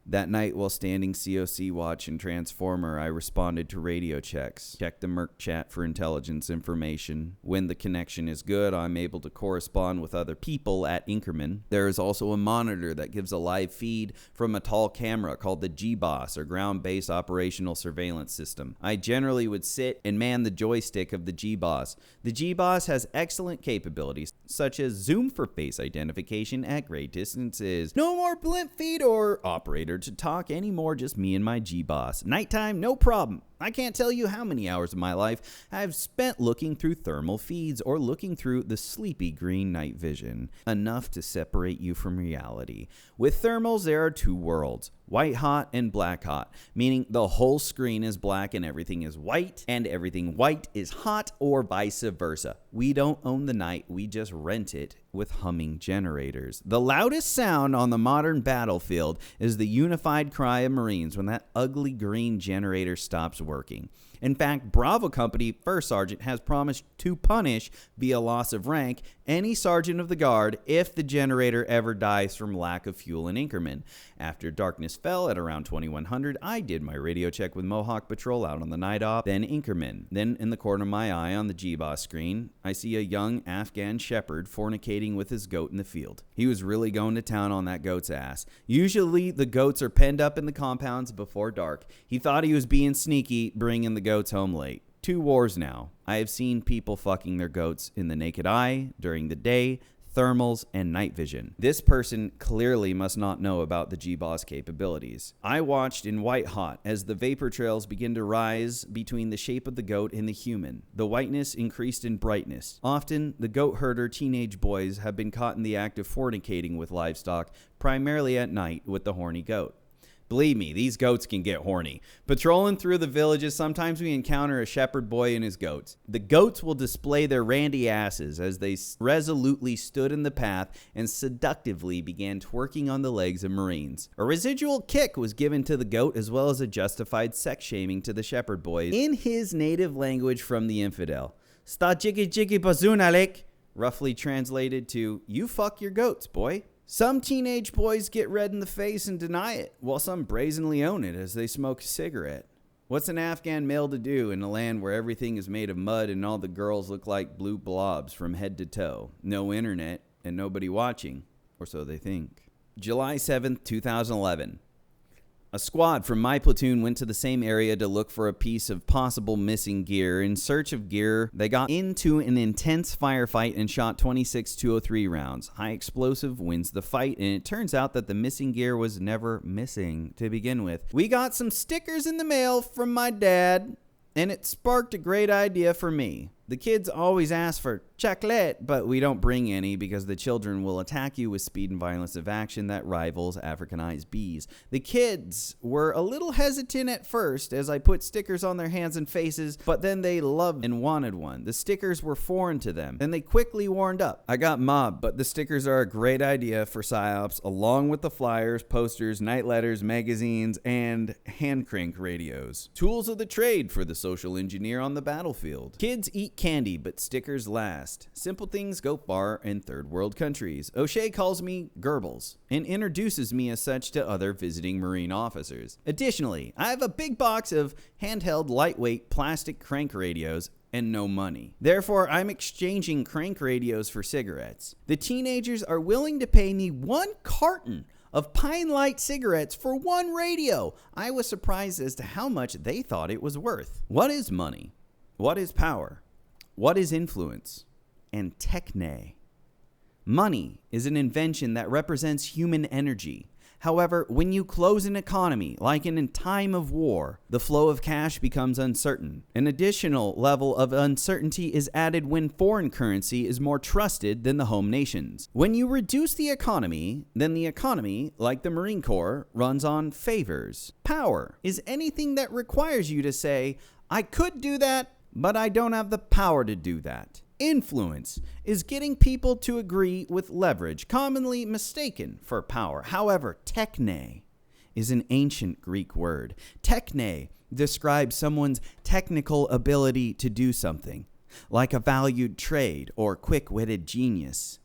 S1: That night, while standing COC watch in Transformer, I responded to radio checks. Check the Merc chat for intelligence information. When the connection is good, I'm able to correspond with other people at Inkerman. There is also a monitor that gives a live feed from a tall camera called the GBOSS, or Ground-Based Operational Surveillance System. I generally would sit and man the joystick of the GBOSS. The GBOSS has excellent capabilities, such as zoom for face identification at great distances. No more blimp feed or operator to talk anymore, just me and my GBOSS. Nighttime, no problem. I can't tell you how many hours of my life I've spent looking through thermal feeds or looking through the sleepy green night vision. Enough to separate you from reality. With thermals, there are two worlds, white hot and black hot, meaning the whole screen is black and everything is white, and everything white is hot, or vice versa. We don't own the night, we just rent it with humming generators. The loudest sound on the modern battlefield is the unified cry of Marines when that ugly green generator stops working. In fact, Bravo Company First Sergeant has promised to punish, via loss of rank, any sergeant of the guard if the generator ever dies from lack of fuel in Inkerman. After darkness fell at around 2100, I did my radio check with Mohawk Patrol out on the night off, then Inkerman. Then in the corner of my eye on the GBOSS screen, I see a young Afghan shepherd fornicating with his goat in the field. He was really going to town on that goat's ass. Usually the goats are penned up in the compounds before dark. He thought he was being sneaky, bringing the goats home late. 2 wars now. I have seen people fucking their goats in the naked eye, during the day, thermals, and night vision. This person clearly must not know about the GBOSS capabilities. I watched in white hot as the vapor trails begin to rise between the shape of the goat and the human. The whiteness increased in brightness. Often, the goat herder teenage boys have been caught in the act of fornicating with livestock, primarily at night with the horny goat. Believe me, these goats can get horny. Patrolling through the villages, sometimes we encounter a shepherd boy and his goats. The goats will display their randy asses as they resolutely stood in the path and seductively began twerking on the legs of Marines. A residual kick was given to the goat, as well as a justified sex shaming to the shepherd boy in his native language from the infidel. Sta jiggy jiggy bazunalik, roughly translated to, "You fuck your goats, boy." Some teenage boys get red in the face and deny it, while some brazenly own it as they smoke a cigarette. What's an Afghan male to do in a land where everything is made of mud and all the girls look like blue blobs from head to toe? No internet and nobody watching, or so they think. July 7th, 2011. A squad from my platoon went to the same area to look for a piece of possible missing gear. In search of gear, they got into an intense firefight and shot 26 .203 rounds. High explosive wins the fight, and it turns out that the missing gear was never missing to begin with. We got some stickers in the mail from my dad, and it sparked a great idea for me. The kids always ask for chocolate, but we don't bring any because the children will attack you with speed and violence of action that rivals Africanized bees. The kids were a little hesitant at first as I put stickers on their hands and faces, but then they loved and wanted one. The stickers were foreign to them, and they quickly warmed up. I got mobbed, but the stickers are a great idea for PSYOPs, along with the flyers, posters, night letters, magazines, and hand crank radios. Tools of the trade for the social engineer on the battlefield. Kids eat candy, but stickers last. Simple things go far in third world countries. O'Shea calls me Goebbels and introduces me as such to other visiting Marine officers. Additionally, I have a big box of handheld lightweight plastic crank radios and no money. Therefore, I'm exchanging crank radios for cigarettes. The teenagers are willing to pay me 1 carton of Pine Light cigarettes for 1 radio. I was surprised as to how much they thought it was worth. What is money? What is power? What is influence? And techne. Money is an invention that represents human energy. However, when you close an economy, like in a time of war, the flow of cash becomes uncertain. An additional level of uncertainty is added when foreign currency is more trusted than the home nation's. When you reduce the economy, then the economy, like the Marine Corps, runs on favors. Power is anything that requires you to say, I could do that, but I don't have the power to do that. Influence is getting people to agree with leverage, commonly mistaken for power. However, techne is an ancient Greek word. Techne describes someone's technical ability to do something, like a valued trade or quick-witted genius.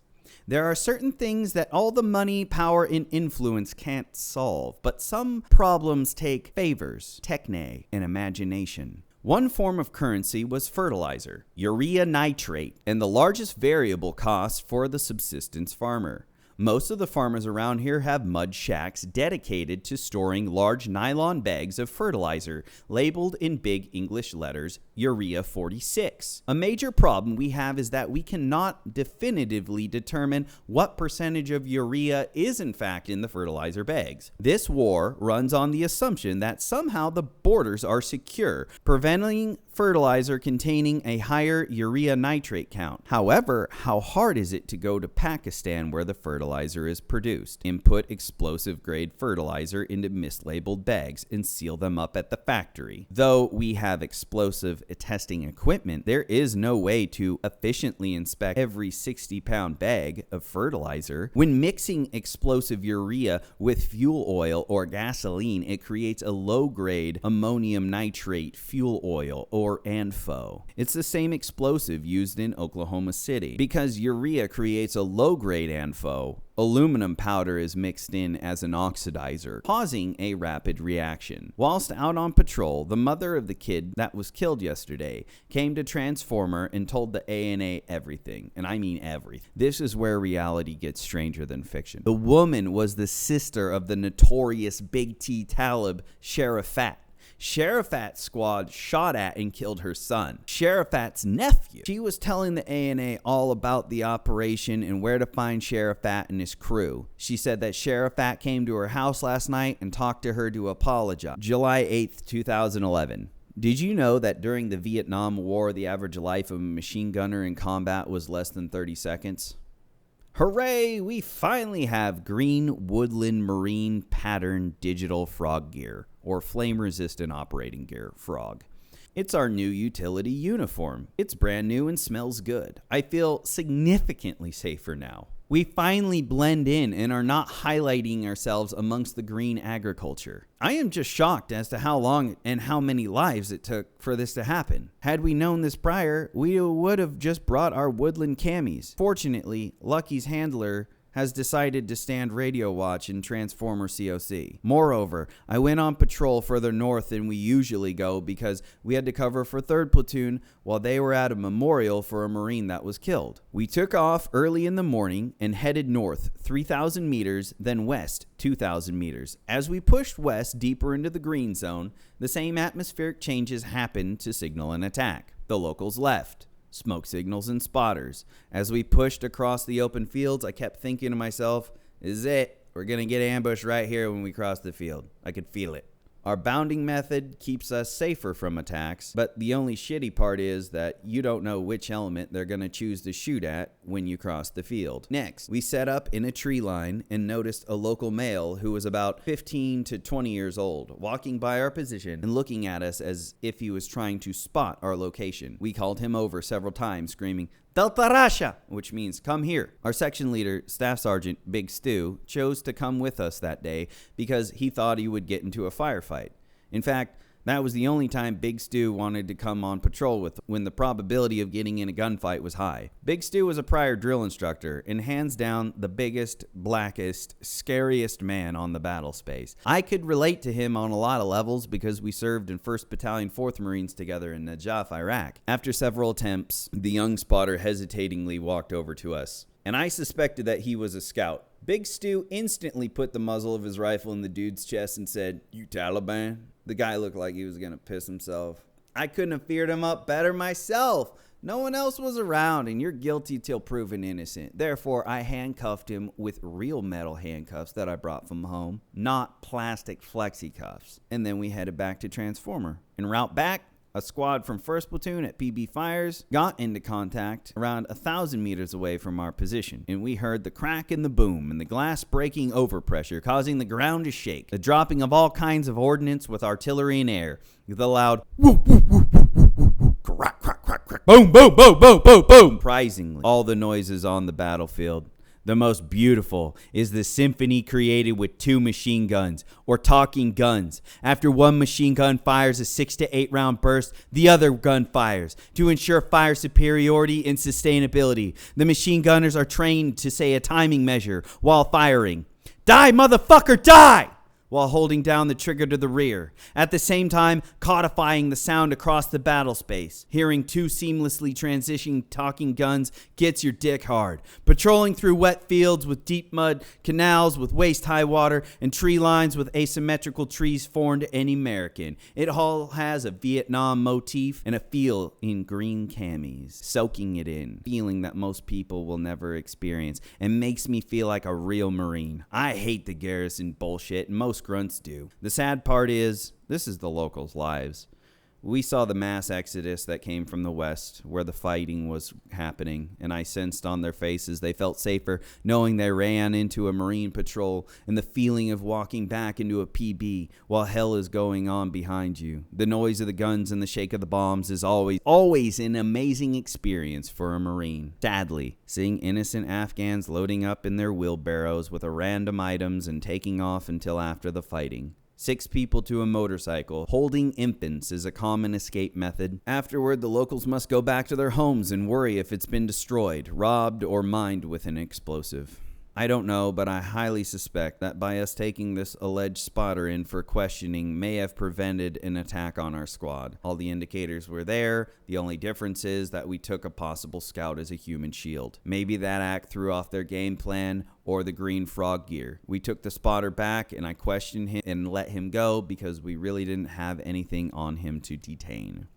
S1: There are certain things that all the money, power, and influence can't solve, but some problems take favors, techne, and imagination. One form of currency was fertilizer, urea nitrate, and the largest variable cost for the subsistence farmer. Most of the farmers around here have mud shacks dedicated to storing large nylon bags of fertilizer labeled in big English letters, Urea 46. A major problem we have is that we cannot definitively determine what percentage of urea is in fact in the fertilizer bags. This war runs on the assumption that somehow the borders are secure, preventing fertilizer containing a higher urea nitrate count. However, how hard is it to go to Pakistan where the fertilizer is produced, input explosive grade fertilizer into mislabeled bags, and seal them up at the factory? Though we have explosive testing equipment, there is no way to efficiently inspect every 60-pound bag of fertilizer. When mixing explosive urea with fuel oil or gasoline, it creates a low-grade ammonium nitrate fuel oil, or ANFO. It's the same explosive used in Oklahoma City. Because urea creates a low-grade ANFO, aluminum powder is mixed in as an oxidizer, causing a rapid reaction. Whilst out on patrol, the mother of the kid that was killed yesterday came to Transformer and told the ANA everything, and I mean everything. This is where reality gets stranger than fiction. The woman was the sister of the notorious Big T Talib Sharifat. Sharifat's squad shot at and killed her son, Sharifat's nephew. She was telling the ANA all about the operation and where to find Sharifat and his crew. She said that Sharifat came to her house last night and talked to her to apologize. July 8th, 2011. Did you know that during the Vietnam War, the average life of a machine gunner in combat was less than 30 seconds? Hooray! We finally have green woodland marine pattern digital frog gear, or flame-resistant operating gear, frog. It's our new utility uniform. It's brand new and smells good. I feel significantly safer now. We finally blend in and are not highlighting ourselves amongst the green agriculture. I am just shocked as to how long and how many lives it took for this to happen. Had we known this prior, we would have just brought our woodland camis. Fortunately, Lucky's handler has decided to stand radio watch in Transformer COC. Moreover, I went on patrol further north than we usually go because we had to cover for 3rd Platoon while they were at a memorial for a Marine that was killed. We took off early in the morning and headed north 3,000 meters, then west 2,000 meters. As we pushed west deeper into the green zone, the same atmospheric changes happened to signal an attack. The locals left. Smoke signals and spotters. As we pushed across the open fields, I kept thinking to myself, this is it. We're going to get ambushed right here when we cross the field. I could feel it. Our bounding method keeps us safer from attacks, but the only shitty part is that you don't know which element they're going to choose to shoot at when you cross the field. Next, we set up in a tree line and noticed a local male who was about 15 to 20 years old, walking by our position and looking at us as if he was trying to spot our location. We called him over several times, screaming, Delta Rasha, which means come here. Our section leader, Staff Sergeant Big Stu, chose to come with us that day because he thought he would get into a firefight. In fact, That was the only time Big Stu wanted to come on patrol with when the probability of getting in a gunfight was high. Big Stu was a prior drill instructor and hands down the biggest, blackest, scariest man on the battle space. I could relate to him on a lot of levels because we served in 1st Battalion 4th Marines together in Najaf, Iraq. After several attempts, the young spotter hesitatingly walked over to us, and I suspected that he was a scout. Big Stu instantly put the muzzle of his rifle in the dude's chest and said, "You Taliban?" The guy looked like he was going to piss himself. I couldn't have feared him up better myself. No one else was around, and you're guilty till proven innocent. Therefore, I handcuffed him with real metal handcuffs that I brought from home, not plastic flexi cuffs. And then we headed back to Transformer. En route back, a squad from 1st Platoon at PB Fires got into contact around 1,000 meters away from our position, and we heard the crack and the boom and the glass breaking overpressure, causing the ground to shake, the dropping of all kinds of ordnance with artillery in air, the loud woo, woo, woo, woo, woo, woo, woo, crack, crack, crack, crack, boom, boom, boom, boom, boom, boom. Surprisingly, all the noises on the battlefield. The most beautiful is the symphony created with 2 machine guns, or talking guns. After one machine gun fires a 6 to 8 round burst, the other gun fires. To ensure fire superiority and sustainability, the machine gunners are trained to say a timing measure while firing. Die, motherfucker, die! While holding down the trigger to the rear, at the same time codifying the sound across the battle space. Hearing 2 seamlessly transitioning talking guns gets your dick hard. Patrolling through wet fields with deep mud, canals with waist-high water, and tree lines with asymmetrical trees foreign to any American. It all has a Vietnam motif and a feel in green camis, soaking it in, feeling that most people will never experience, and makes me feel like a real Marine. I hate the garrison bullshit, and most grunts do. The sad part is, this is the locals' lives. We saw the mass exodus that came from the west, where the fighting was happening, and I sensed on their faces they felt safer knowing they ran into a Marine patrol, and the feeling of walking back into a PB while hell is going on behind you. The noise of the guns and the shake of the bombs is always an amazing experience for a Marine. Sadly, seeing innocent Afghans loading up in their wheelbarrows with random items and taking off until after the fighting. 6 people to a motorcycle. Holding infants is a common escape method. Afterward, the locals must go back to their homes and worry if it's been destroyed, robbed, or mined with an explosive. I don't know, but I highly suspect that by us taking this alleged spotter in for questioning may have prevented an attack on our squad. All the indicators were there. The only difference is that we took a possible scout as a human shield. Maybe that act threw off their game plan or the green frog gear. We took the spotter back and I questioned him and let him go because we really didn't have anything on him to detain.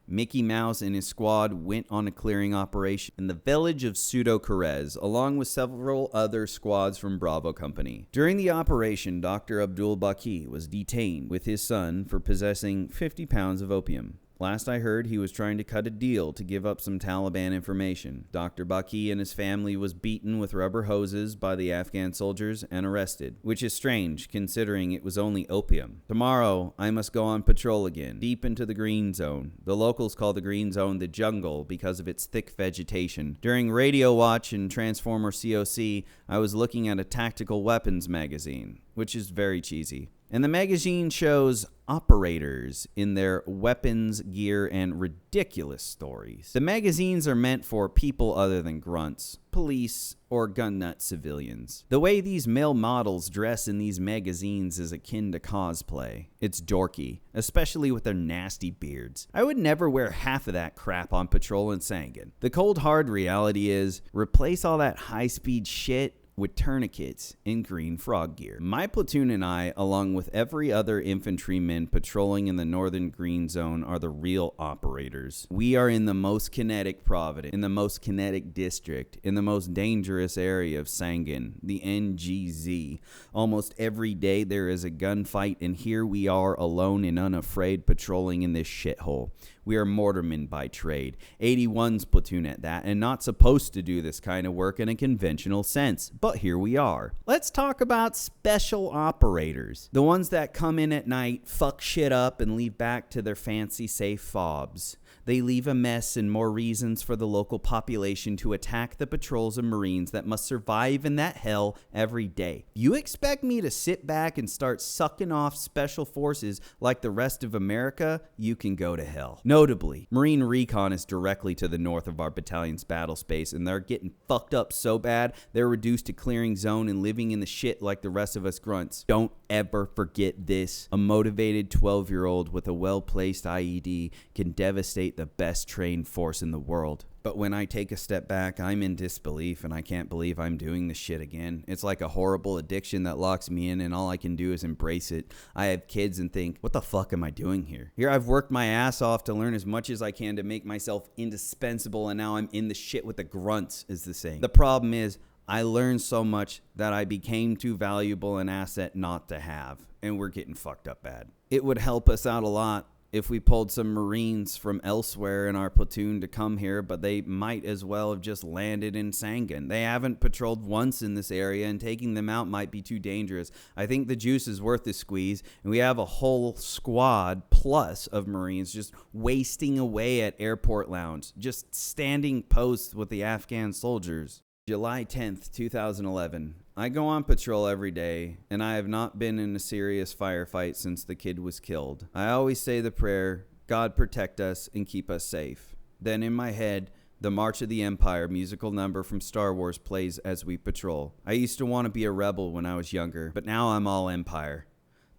S1: Mickey Mouse and his squad went on a clearing operation in the village of Pseudo-Carez, along with several other squads from Bravo Company. During the operation, Dr. Abdul Baki was detained with his son for possessing 50 pounds of opium. Last I heard, he was trying to cut a deal to give up some Taliban information. Dr. Baki and his family was beaten with rubber hoses by the Afghan soldiers and arrested, which is strange considering it was only opium. Tomorrow, I must go on patrol again, deep into the green zone. The locals call the green zone the jungle because of its thick vegetation. During Radio Watch and Transformer COC, I was looking at a tactical weapons magazine, which is very cheesy. And the magazine shows operators in their weapons, gear, and ridiculous stories. The magazines are meant for people other than grunts, police, or gun nut civilians. The way these male models dress in these magazines is akin to cosplay. It's dorky, especially with their nasty beards. I would never wear half of that crap on patrol in Sangin. The cold hard reality is, replace all that high-speed shit with tourniquets and green frog gear. My platoon and I, along with every other infantryman patrolling in the northern green zone, are the real operators. We are in the most kinetic province, in the most kinetic district, in the most dangerous area of Sangin, the NGZ. Almost every day there is a gunfight, and here we are alone and unafraid patrolling in this shithole. We are mortarmen by trade, 81's platoon at that, and not supposed to do this kind of work in a conventional sense, but here we are. Let's talk about special operators, the ones that come in at night, fuck shit up, and leave back to their fancy safe fobs. They leave a mess and more reasons for the local population to attack the patrols of Marines that must survive in that hell every day. You expect me to sit back and start sucking off special forces like the rest of America? You can go to hell. Notably, Marine Recon is directly to the north of our battalion's battle space, and they're getting fucked up so bad they're reduced to clearing zone and living in the shit like the rest of us grunts. Don't ever forget this. A motivated 12-year-old with a well-placed IED can devastate the best trained force in the world. But when I take a step back, I'm in disbelief and I can't believe I'm doing this shit again. It's like a horrible addiction that locks me in and all I can do is embrace it. I have kids and think, what the fuck am I doing here? Here I've worked my ass off to learn as much as I can to make myself indispensable, and now I'm in the shit with the grunts, is the saying. The problem is, I learned so much that I became too valuable an asset not to have, and we're getting fucked up bad. It would help us out a lot if we pulled some Marines from elsewhere in our platoon to come here, but they might as well have just landed in Sangin. They haven't patrolled once in this area, and taking them out might be too dangerous. I think the juice is worth the squeeze, and we have a whole squad plus of Marines just wasting away at airport lounge, just standing posts with the Afghan soldiers. July 10th, 2011. I go on patrol every day, and I have not been in a serious firefight since the kid was killed. I always say the prayer, God protect us and keep us safe. Then in my head, the March of the Empire musical number from Star Wars plays as we patrol. I used to want to be a rebel when I was younger, but now I'm all Empire.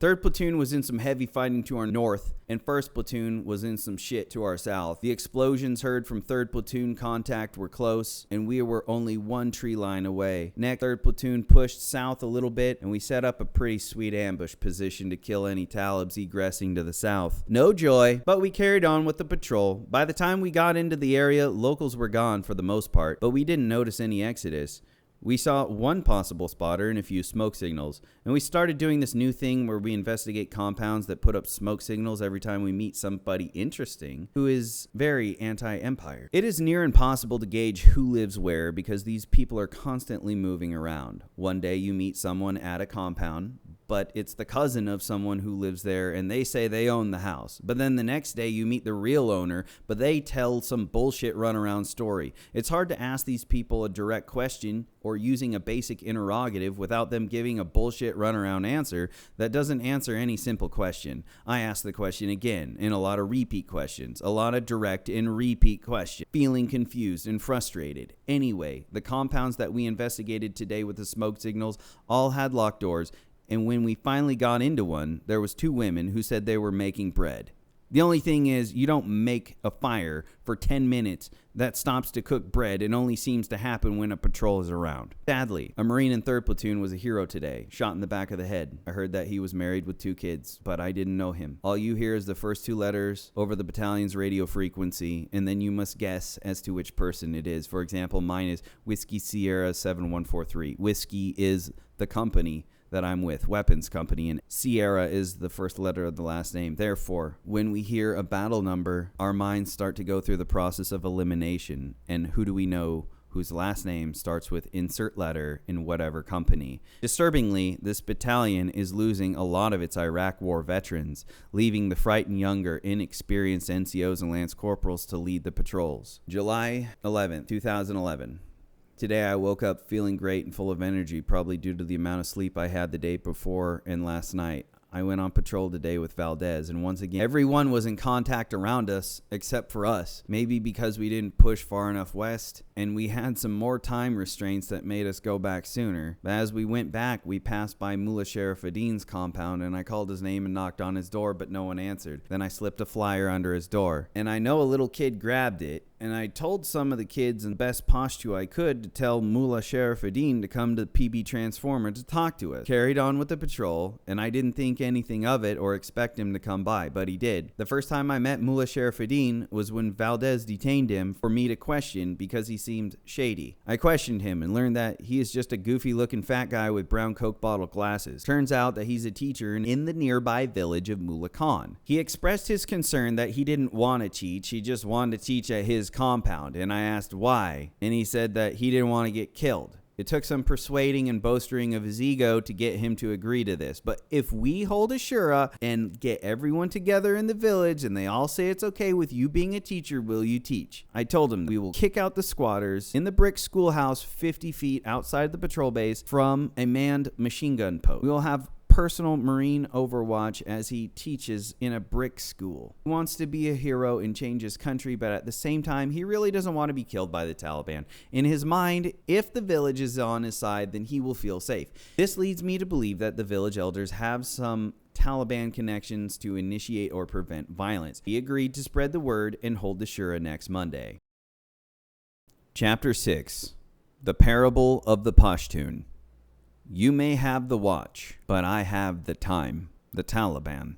S1: 3rd Platoon was in some heavy fighting to our north, and 1st Platoon was in some shit to our south. The explosions heard from 3rd Platoon contact were close, and we were only one tree line away. Next, 3rd Platoon pushed south a little bit, and we set up a pretty sweet ambush position to kill any Talibs egressing to the south. No joy, but we carried on with the patrol. By the time we got into the area, locals were gone for the most part, but we didn't notice any exodus. We saw one possible spotter and a few smoke signals, and we started doing this new thing where we investigate compounds that put up smoke signals every time we meet somebody interesting who is very anti-empire. It is near impossible to gauge who lives where because these people are constantly moving around. One day you meet someone at a compound, but it's the cousin of someone who lives there and they say they own the house. But then the next day you meet the real owner, but they tell some bullshit runaround story. It's hard to ask these people a direct question or using a basic interrogative without them giving a bullshit runaround answer that doesn't answer any simple question. I ask the question again in a lot of repeat questions, a lot of direct and repeat questions, feeling confused and frustrated. Anyway, the compounds that we investigated today with the smoke signals all had locked doors, and when we finally got into one, there was 2 women who said they were making bread. The only thing is, you don't make a fire for 10 minutes that stops to cook bread and only seems to happen when a patrol is around. Sadly, a Marine in 3rd Platoon was a hero today, shot in the back of the head. I heard that he was married with 2 kids, but I didn't know him. All you hear is the first 2 letters over the battalion's radio frequency, and then you must guess as to which person it is. For example, mine is Whiskey Sierra 7143. Whiskey is the company that I'm with, weapons company, and Sierra is the first letter of the last name. Therefore, when we hear a battle number, our minds start to go through the process of elimination. And who do we know whose last name starts with insert letter in whatever company? Disturbingly, this battalion is losing a lot of its Iraq War veterans, leaving the frightened younger, inexperienced NCOs and lance corporals to lead the patrols. July 11th, 2011. Today I woke up feeling great and full of energy, probably due to the amount of sleep I had the day before and last night. I went on patrol today with Valdez, and once again, everyone was in contact around us except for us. Maybe because we didn't push far enough west, and we had some more time restraints that made us go back sooner. But as we went back, we passed by Mullah Sheriff Adin's compound, and I called his name and knocked on his door, but no one answered. Then I slipped a flyer under his door, and I know a little kid grabbed it, and I told some of the kids in the best posture I could to tell Mullah Sheriff Adin to come to PB Transformer to talk to us. Carried on with the patrol, and I didn't think anything of it or expect him to come by, but he did. The first time I met Mullah Sheriff Adin was when Valdez detained him for me to question because he seemed shady. I questioned him and learned that he is just a goofy-looking fat guy with brown Coke bottle glasses. Turns out that he's a teacher in the nearby village of Mullah Khan. He expressed his concern that he didn't want to teach, he just wanted to teach at his compound, and I asked why, and he said that he didn't want to get killed. It took some persuading and bolstering of his ego to get him to agree to this. But if we hold a shura and get everyone together in the village and they all say it's okay with you being a teacher, will you teach? I told him we will kick out the squatters in the brick schoolhouse 50 feet outside the patrol base from a manned machine gun post. We will have personal Marine overwatch as he teaches in a brick school. He wants to be a hero and change his country, but at the same time, he really doesn't want to be killed by the Taliban. In his mind, if the village is on his side, then he will feel safe. This leads me to believe that the village elders have some Taliban connections to initiate or prevent violence. He agreed to spread the word and hold the shura next Monday. Chapter 6. The Parable of the Pashtun. You may have the watch, but I have the time. The Taliban.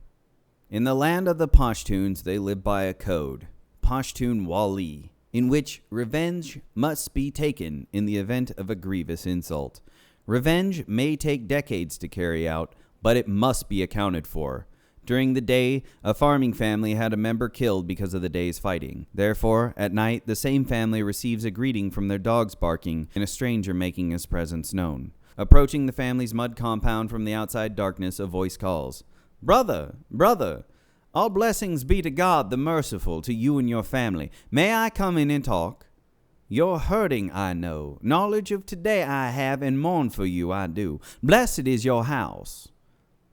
S1: In the land of the Pashtuns, they live by a code, Pashtun Wali, in which revenge must be taken in the event of a grievous insult. Revenge may take decades to carry out, but it must be accounted for. During the day, a farming family had a member killed because of the day's fighting. Therefore, at night, the same family receives a greeting from their dogs barking and a stranger making his presence known. Approaching the family's mud compound from the outside darkness, a voice calls, "Brother, brother, all blessings be to God the merciful, to you and your family. May I come in and talk? You're hurting, I know. Knowledge of today I have, and mourn for you I do. Blessed is your house."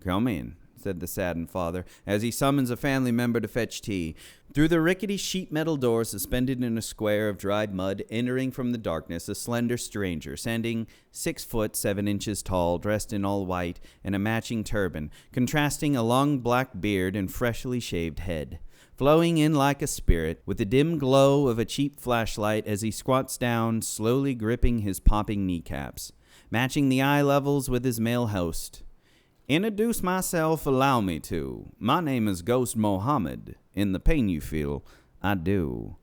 S1: "Come in," said the saddened father, as he summons a family member to fetch tea. Through the rickety sheet metal door suspended in a square of dried mud, entering from the darkness, a slender stranger, standing 6 foot 7 inches tall, dressed in all white, and a matching turban, contrasting a long black beard and freshly shaved head. Flowing in like a spirit, with the dim glow of a cheap flashlight as he squats down, slowly gripping his popping kneecaps, matching the eye levels with his male host. "Introduce myself, allow me to. My name is Ghost Mohammed. In the pain you feel, I do.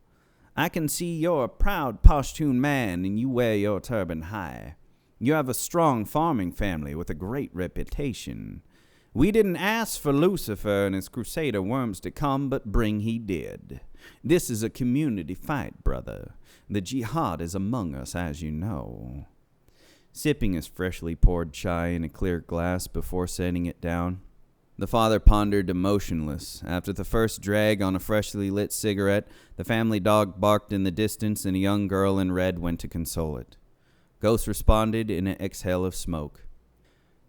S1: I can see you're a proud Pashtun man and you wear your turban high. You have a strong farming family with a great reputation. We didn't ask for Lucifer and his crusader worms to come, but bring he did. This is a community fight, brother. The jihad is among us, as you know." Sipping his freshly poured chai in a clear glass before setting it down, the father pondered emotionless. After the first drag on a freshly lit cigarette, the family dog barked in the distance and a young girl in red went to console it. Ghost responded in an exhale of smoke.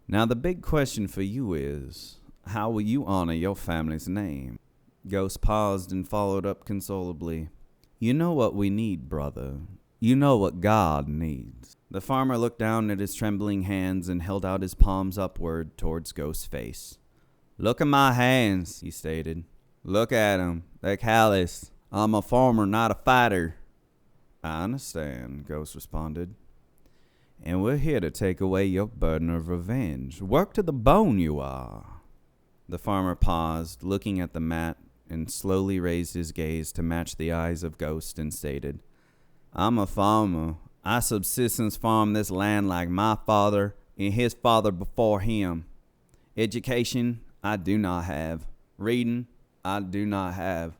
S1: "Now the big question for you is, how will you honor your family's name?" Ghost paused and followed up consolably. "You know what we need, brother. You know what God needs." The farmer looked down at his trembling hands and held out his palms upward towards Ghost's face. "Look at my hands," he stated. "Look at them. They're calloused. I'm a farmer, not a fighter." "I understand," Ghost responded. "And we're here to take away your burden of revenge. Work to the bone you are." The farmer paused, looking at the mat, and slowly raised his gaze to match the eyes of Ghost and stated, "I'm a farmer. I subsistence farm this land like my father and his father before him. Education, I do not have. Reading, I do not have.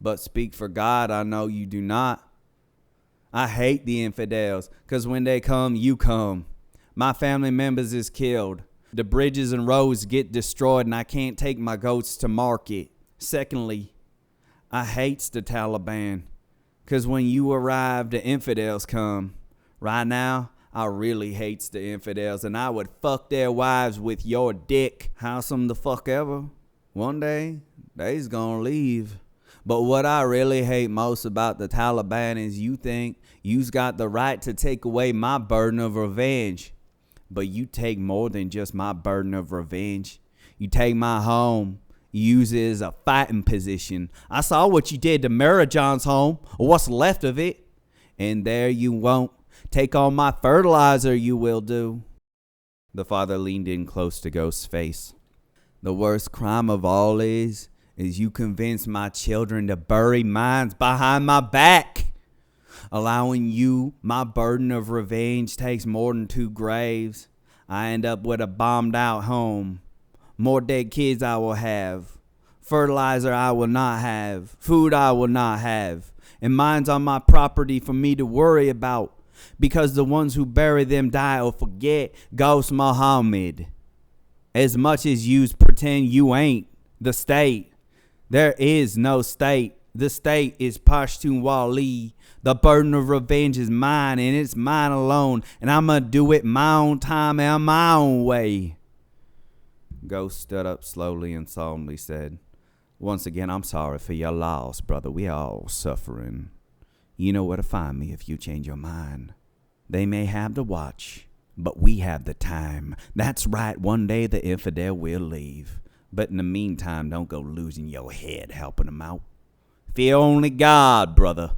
S1: But speak for God, I know you do not. I hate the infidels, 'cause when they come, you come. My family members is killed. The bridges and roads get destroyed and I can't take my goats to market. Secondly, I hates the Taliban, 'cause when you arrive, the infidels come. Right now, I really hates the infidels, and I would fuck their wives with your dick. Howsome the fuck ever. One day, they's gonna leave. But what I really hate most about the Taliban is you think you's got the right to take away my burden of revenge. But you take more than just my burden of revenge. You take my home. You use it as a fighting position. I saw what you did to Marajan's home, or what's left of it. And there you won't. Take all my fertilizer, you will do." The father leaned in close to Ghost's face. "The worst crime of all is you convince my children to bury mines behind my back. Allowing you my burden of revenge takes more than 2 graves. I end up with a bombed out home. More dead kids I will have. Fertilizer I will not have. Food I will not have. And mines on my property for me to worry about. because the ones who bury them die or forget Ghost Muhammad. As much as yous pretend you ain't the state, there is no state. The state is Pashtun Wali. The burden of revenge is mine, and it's mine alone, and I'ma do it my own time and my own way. Ghost stood up slowly and solemnly said, "Once again, I'm sorry for your loss, brother. We are all suffering. You know where to find me if you change your mind. They may have the watch, but we have the time. That's right, one day the infidel will leave. But in the meantime, don't go losing your head helping them out. Fear only God, brother.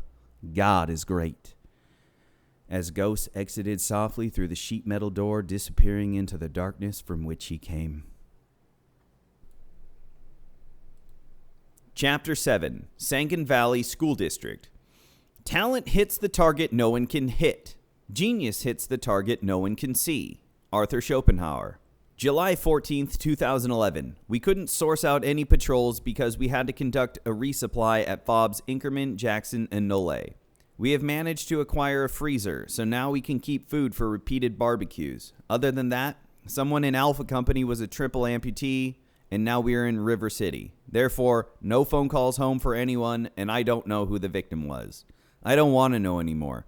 S1: God is great." As Ghost exited softly through the sheet metal door, disappearing into the darkness from which he came. Chapter 7, Sangin Valley School District. Talent hits the target no one can hit. Genius hits the target no one can see. Arthur Schopenhauer. July 14th, 2011. We couldn't source out any patrols because we had to conduct a resupply at FOBs Inkerman, Jackson, and Nole. We have managed to acquire a freezer, so now we can keep food for repeated barbecues. Other than that, someone in Alpha Company was a triple amputee, and now we are in River City. Therefore, no phone calls home for anyone, and I don't know who the victim was. I don't want to know anymore.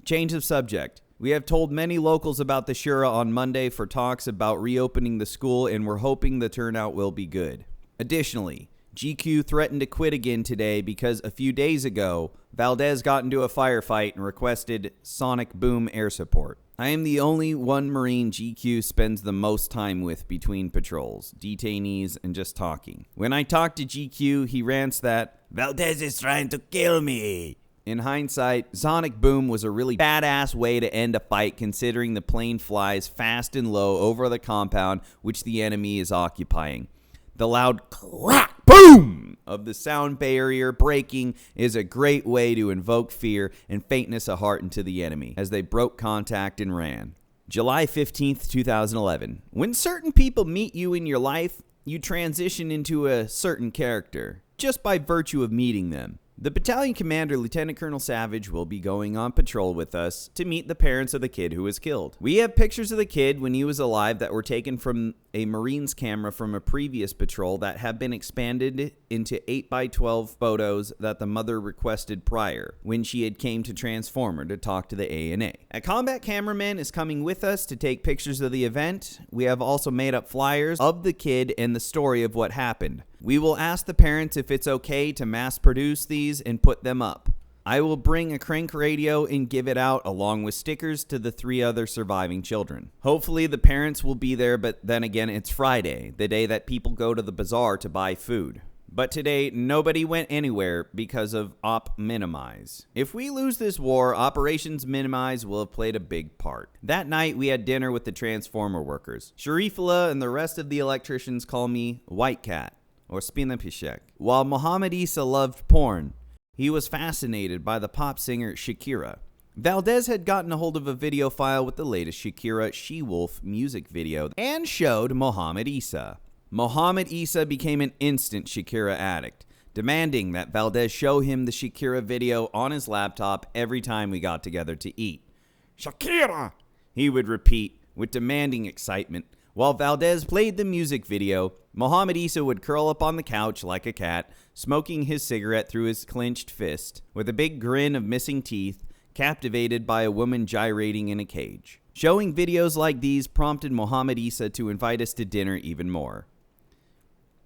S1: Change of subject. We have told many locals about the Shura on Monday for talks about reopening the school, and we're hoping the turnout will be good. Additionally, GQ threatened to quit again today because a few days ago, Valdez got into a firefight and requested sonic boom air support. I am the only one Marine GQ spends the most time with between patrols, detainees, and just talking. When I talk to GQ, he rants that, "Valdez is trying to kill me." In hindsight, sonic boom was a really badass way to end a fight considering the plane flies fast and low over the compound which the enemy is occupying. The loud crack, boom of the sound barrier breaking is a great way to invoke fear and faintness of heart into the enemy as they broke contact and ran. July 15th, 2011. When certain people meet you in your life, you transition into a certain character just by virtue of meeting them. The battalion commander, Lieutenant Colonel Savage, will be going on patrol with us to meet the parents of the kid who was killed. We have pictures of the kid when he was alive that were taken from a Marine's camera from a previous patrol that have been expanded into 8x12 photos that the mother requested prior when she had came to Transformer to talk to the ANA. A combat cameraman is coming with us to take pictures of the event. We have also made up flyers of the kid and the story of what happened. We will ask the parents if it's okay to mass produce these and put them up. I will bring a crank radio and give it out along with stickers to the 3 other surviving children. Hopefully the parents will be there, but then again, it's Friday, the day that people go to the bazaar to buy food. But today, nobody went anywhere because of Op Minimize. If we lose this war, Operations Minimize will have played a big part. That night, we had dinner with the Transformer workers. Sharifullah and the rest of the electricians call me White Cat, or Spinapishek. While Mohammed Issa loved porn, he was fascinated by the pop singer Shakira. Valdez had gotten a hold of a video file with the latest Shakira She-Wolf music video and showed Mohammed Issa. Mohammed Issa became an instant Shakira addict, demanding that Valdez show him the Shakira video on his laptop every time we got together to eat. "Shakira!" he would repeat with demanding excitement. While Valdez played the music video, Mohammed Issa would curl up on the couch like a cat, smoking his cigarette through his clenched fist, with a big grin of missing teeth, captivated by a woman gyrating in a cage. Showing videos like these prompted Mohammed Issa to invite us to dinner even more.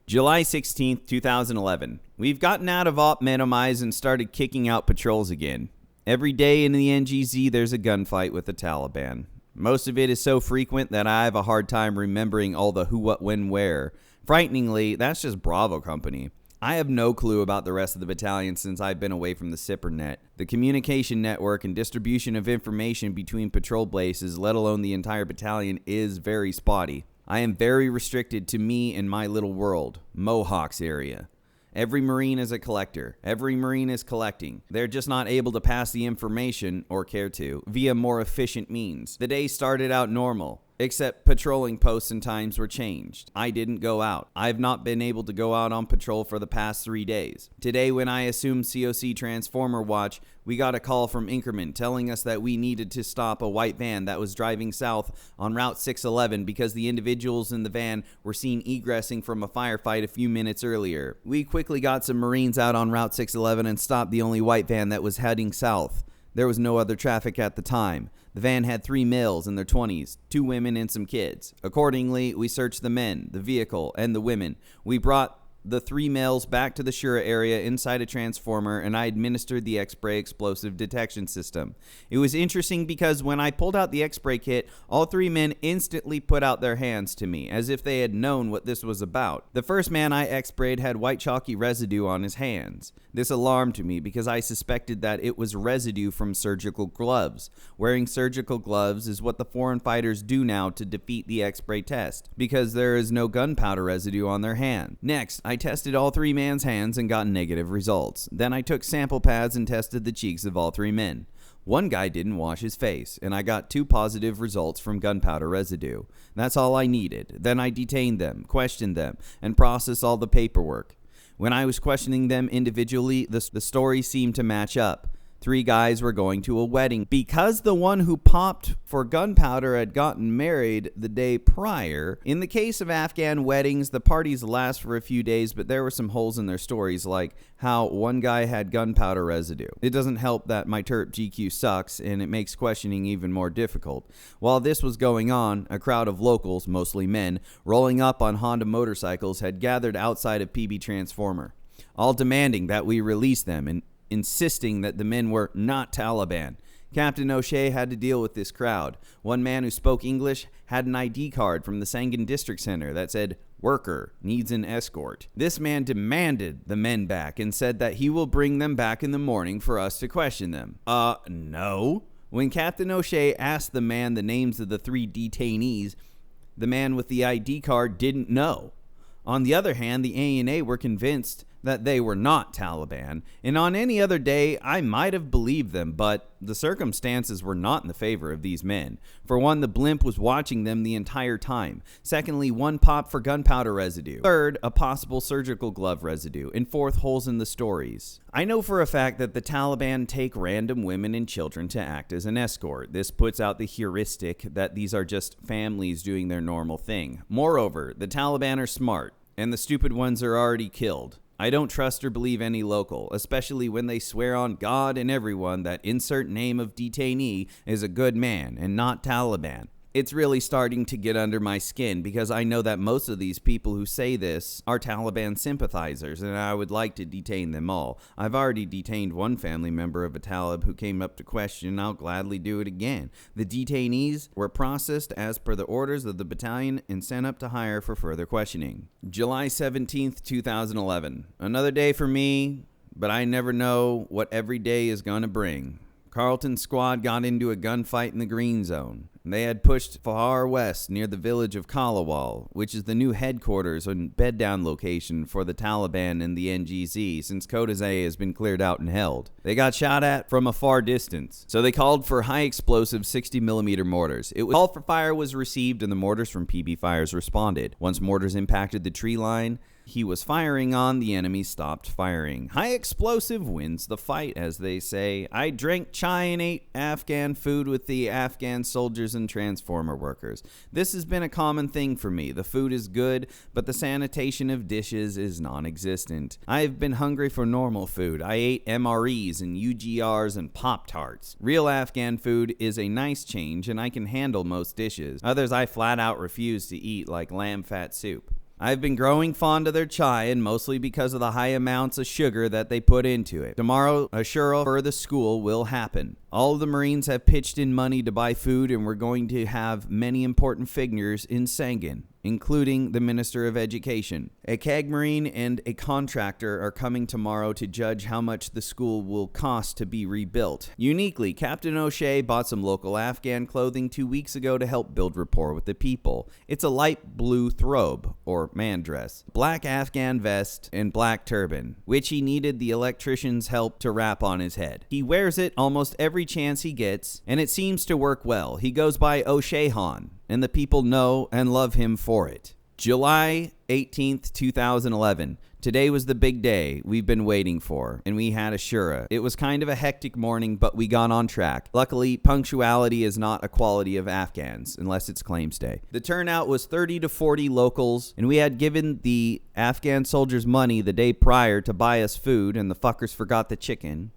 S1: July 16th, 2011. We've gotten out of Op Minimize and started kicking out patrols again. Every day in the NGZ, there's a gunfight with the Taliban. Most of it is so frequent that I have a hard time remembering all the who, what, when, where. Frighteningly, that's just Bravo Company. I have no clue about the rest of the battalion since I've been away from the Sipper net. The communication network and distribution of information between patrol bases, let alone the entire battalion, is very spotty. I am very restricted to me and my little world, Mohawks area. Every Marine is a collector. Every Marine is collecting. They're just not able to pass the information, or care to, via more efficient means. The day started out normal. except patrolling posts and times were changed. I didn't go out. I've not been able to go out on patrol for the past 3 days. Today, when I assumed COC Transformer Watch, we got a call from Inkerman telling us that we needed to stop a white van that was driving south on Route 611 because the individuals in the van were seen egressing from a firefight a few minutes earlier. We quickly got some Marines out on Route 611 and stopped the only white van that was heading south. There was no other traffic at the time. The van had 3 males in their 20s, 2 women and some kids. Accordingly, we searched the men, the vehicle, and the women. We brought the 3 males back to the Shura area inside a transformer, and I administered the X-Spray explosive detection system. It was interesting because when I pulled out the X-Spray kit, all 3 men instantly put out their hands to me, as if they had known what this was about. The first man I X-Sprayed had white chalky residue on his hands. This alarmed me because I suspected that it was residue from surgical gloves. Wearing surgical gloves is what the foreign fighters do now to defeat the X-Spray test, because there is no gunpowder residue on their hand. Next, I tested all 3 men's hands and got negative results. Then I took sample pads and tested the cheeks of all 3 men. One guy didn't wash his face, and I got 2 positive results from gunpowder residue. That's all I needed. Then I detained them, questioned them, and processed all the paperwork. When I was questioning them individually, the story seemed to match up. 3 guys were going to a wedding. Because the one who popped for gunpowder had gotten married the day prior, in the case of Afghan weddings, the parties last for a few days, but there were some holes in their stories, like how one guy had gunpowder residue. It doesn't help that my Terp GQ sucks, and it makes questioning even more difficult. While this was going on, a crowd of locals, mostly men, rolling up on Honda motorcycles had gathered outside of PB Transformer, all demanding that we release them and insisting that the men were not Taliban. Captain O'Shea had to deal with this crowd. One man who spoke English had an ID card from the Sangin District Center that said, "Worker, needs an escort." This man demanded the men back and said that he will bring them back in the morning for us to question them. No. When Captain O'Shea asked the man the names of the 3 detainees, the man with the ID card didn't know. On the other hand, the ANA were convinced that they were not Taliban, and on any other day, I might have believed them, but the circumstances were not in the favor of these men. For one, the blimp was watching them the entire time. Secondly, 1 pop for gunpowder residue. Third, a possible surgical glove residue. And fourth, holes in the stories. I know for a fact that the Taliban take random women and children to act as an escort. This puts out the heuristic that these are just families doing their normal thing. Moreover, the Taliban are smart, and the stupid ones are already killed. I don't trust or believe any local, especially when they swear on God and everyone that insert name of detainee is a good man and not Taliban. It's really starting to get under my skin because I know that most of these people who say this are Taliban sympathizers, and I would like to detain them all. I've already detained one family member of a Talib who came up to question, and I'll gladly do it again. The detainees were processed as per the orders of the battalion and sent up to hire for further questioning. July 17th, 2011. Another day for me, but I never know what every day is going to bring. Carlton's squad got into a gunfight in the green zone. They had pushed far west near the village of Kalawal, which is the new headquarters and bed-down location for the Taliban and the NGZ since Kodazay has been cleared out and held. They got shot at from a far distance, so they called for high-explosive 60mm mortars. Call for fire was received and the mortars from PB Fires responded. Once mortars impacted the tree line he was firing on, the enemy stopped firing. High explosive wins the fight, as they say. I drank chai and ate Afghan food with the Afghan soldiers and transformer workers. This has been a common thing for me. The food is good, but the sanitation of dishes is non-existent. I have been hungry for normal food. I ate MREs and UGRs and Pop-Tarts. Real Afghan food is a nice change, and I can handle most dishes. Others I flat out refuse to eat, like lamb fat soup. I've been growing fond of their chai, and mostly because of the high amounts of sugar that they put into it. Tomorrow, a shura for the school will happen. All of the Marines have pitched in money to buy food, and we're going to have many important figures in Sangin, including the Minister of Education. A CAG Marine and a contractor are coming tomorrow to judge how much the school will cost to be rebuilt. Uniquely, Captain O'Shea bought some local Afghan clothing 2 weeks ago to help build rapport with the people. It's a light blue throbe, or man dress, black Afghan vest, and black turban, which he needed the electrician's help to wrap on his head. He wears it almost every chance he gets, and it seems to work well. He goes by O'Sheahan, and the people know and love him for it. July 18th, 2011. Today was the big day we've been waiting for, and we had a Shura. It was kind of a hectic morning, but we got on track. Luckily, punctuality is not a quality of Afghans, unless it's claims day. The turnout was 30 to 40 locals, and we had given the Afghan soldiers money the day prior to buy us food, and the fuckers forgot the chicken.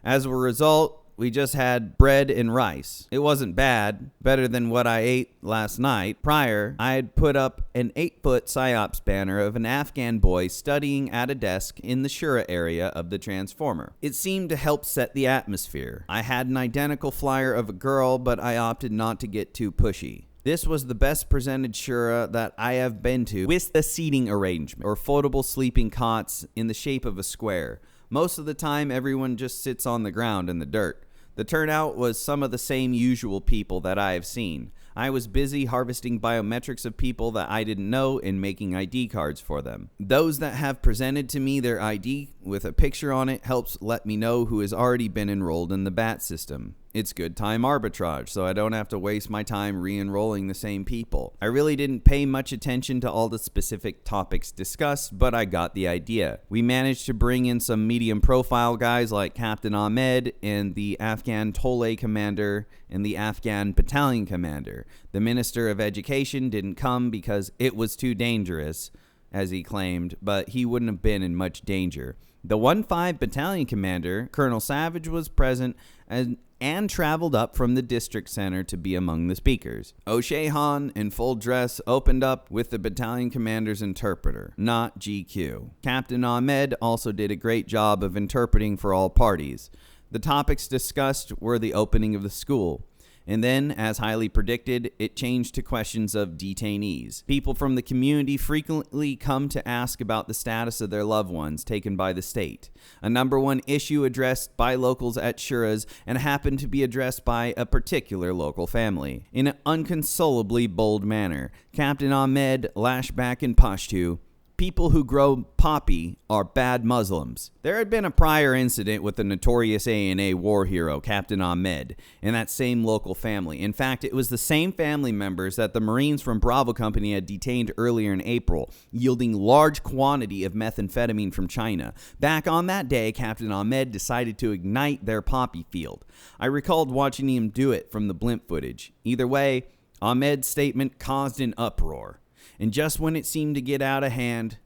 S1: As a result, we just had bread and rice. It wasn't bad, better than what I ate last night. Prior, I had put up an 8-foot PSYOPs banner of an Afghan boy studying at a desk in the Shura area of the Transformer. It seemed to help set the atmosphere. I had an identical flyer of a girl, but I opted not to get too pushy. This was the best presented Shura that I have been to, with the seating arrangement, or foldable sleeping cots in the shape of a square. Most of the time, everyone just sits on the ground in the dirt. The turnout was some of the same usual people that I have seen. I was busy harvesting biometrics of people that I didn't know and making ID cards for them. Those that have presented to me their ID with a picture on it helps let me know who has already been enrolled in the BAT system. It's good time arbitrage, so I don't have to waste my time re-enrolling the same people. I really didn't pay much attention to all the specific topics discussed, but I got the idea. We managed to bring in some medium profile guys like Captain Ahmed and the Afghan Tole commander and the Afghan Battalion commander. The Minister of Education didn't come because it was too dangerous, as he claimed, but he wouldn't have been in much danger. The 1-5 Battalion commander, Colonel Savage, was present and traveled up from the district center to be among the speakers. O'Sheahan, in full dress, opened up with the battalion commander's interpreter, not GQ. Captain Ahmed also did a great job of interpreting for all parties. The topics discussed were the opening of the school. And then, as highly predicted, it changed to questions of detainees. People from the community frequently come to ask about the status of their loved ones taken by the state. A number one issue addressed by locals at Shuras and happened to be addressed by a particular local family. In an unconsolably bold manner, Captain Ahmed lashed back in Pashto, "People who grow poppy are bad Muslims." There had been a prior incident with the notorious A&A war hero, Captain Ahmed, in that same local family. In fact, it was the same family members that the Marines from Bravo Company had detained earlier in April, yielding large quantity of methamphetamine from China. Back on that day, Captain Ahmed decided to ignite their poppy field. I recalled watching him do it from the blimp footage. Either way, Ahmed's statement caused an uproar. And just when it seemed to get out of hand,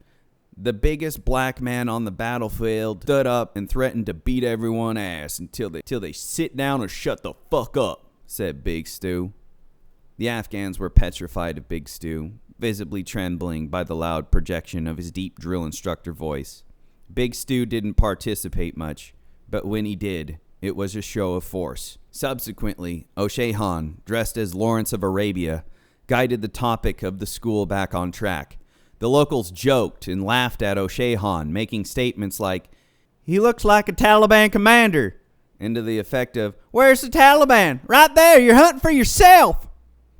S1: the biggest black man on the battlefield stood up and threatened to beat everyone's ass until they sit down or shut the fuck up, said Big Stu. The Afghans were petrified of Big Stu, visibly trembling by the loud projection of his deep drill instructor voice. Big Stu didn't participate much, but when he did, it was a show of force. Subsequently, O'Sheahan, dressed as Lawrence of Arabia, guided the topic of the school back on track. The locals joked and laughed at O'Sheahan, making statements like, "He looks like a Taliban commander," and to the effect of, "Where's the Taliban? Right there, you're hunting for yourself."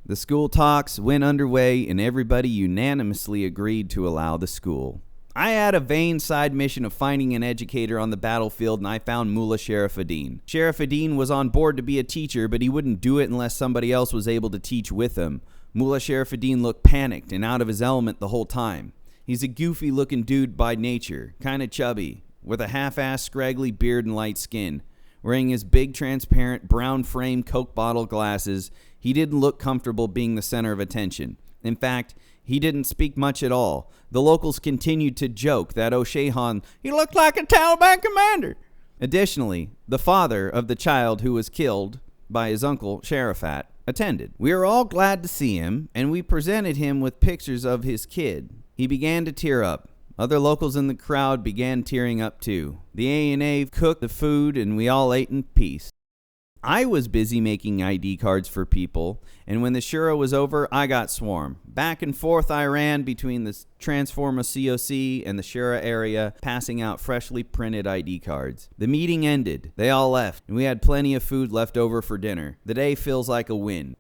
S1: The school talks went underway and everybody unanimously agreed to allow the school. I had a vain side mission of finding an educator on the battlefield, and I found Mullah Sherifuddin. Sherifuddin was on board to be a teacher, but he wouldn't do it unless somebody else was able to teach with him. Mullah Sherifuddin looked panicked and out of his element the whole time. He's a goofy-looking dude by nature, kind of chubby, with a half-assed scraggly beard and light skin. Wearing his big, transparent, brown-frame Coke bottle glasses, he didn't look comfortable being the center of attention. In fact, he didn't speak much at all. The locals continued to joke that O'Sheahan, "He looked like a Taliban commander." Additionally, the father of the child who was killed by his uncle, Sharifat, attended. We were all glad to see him, and we presented him with pictures of his kid. He began to tear up. Other locals in the crowd began tearing up too. The A&A cooked the food, and we all ate in peace. I was busy making ID cards for people, and when the Shura was over, I got swarmed. Back and forth I ran between the Transforma COC and the Shura area, passing out freshly printed ID cards. The meeting ended. They all left, and we had plenty of food left over for dinner. The day feels like a win.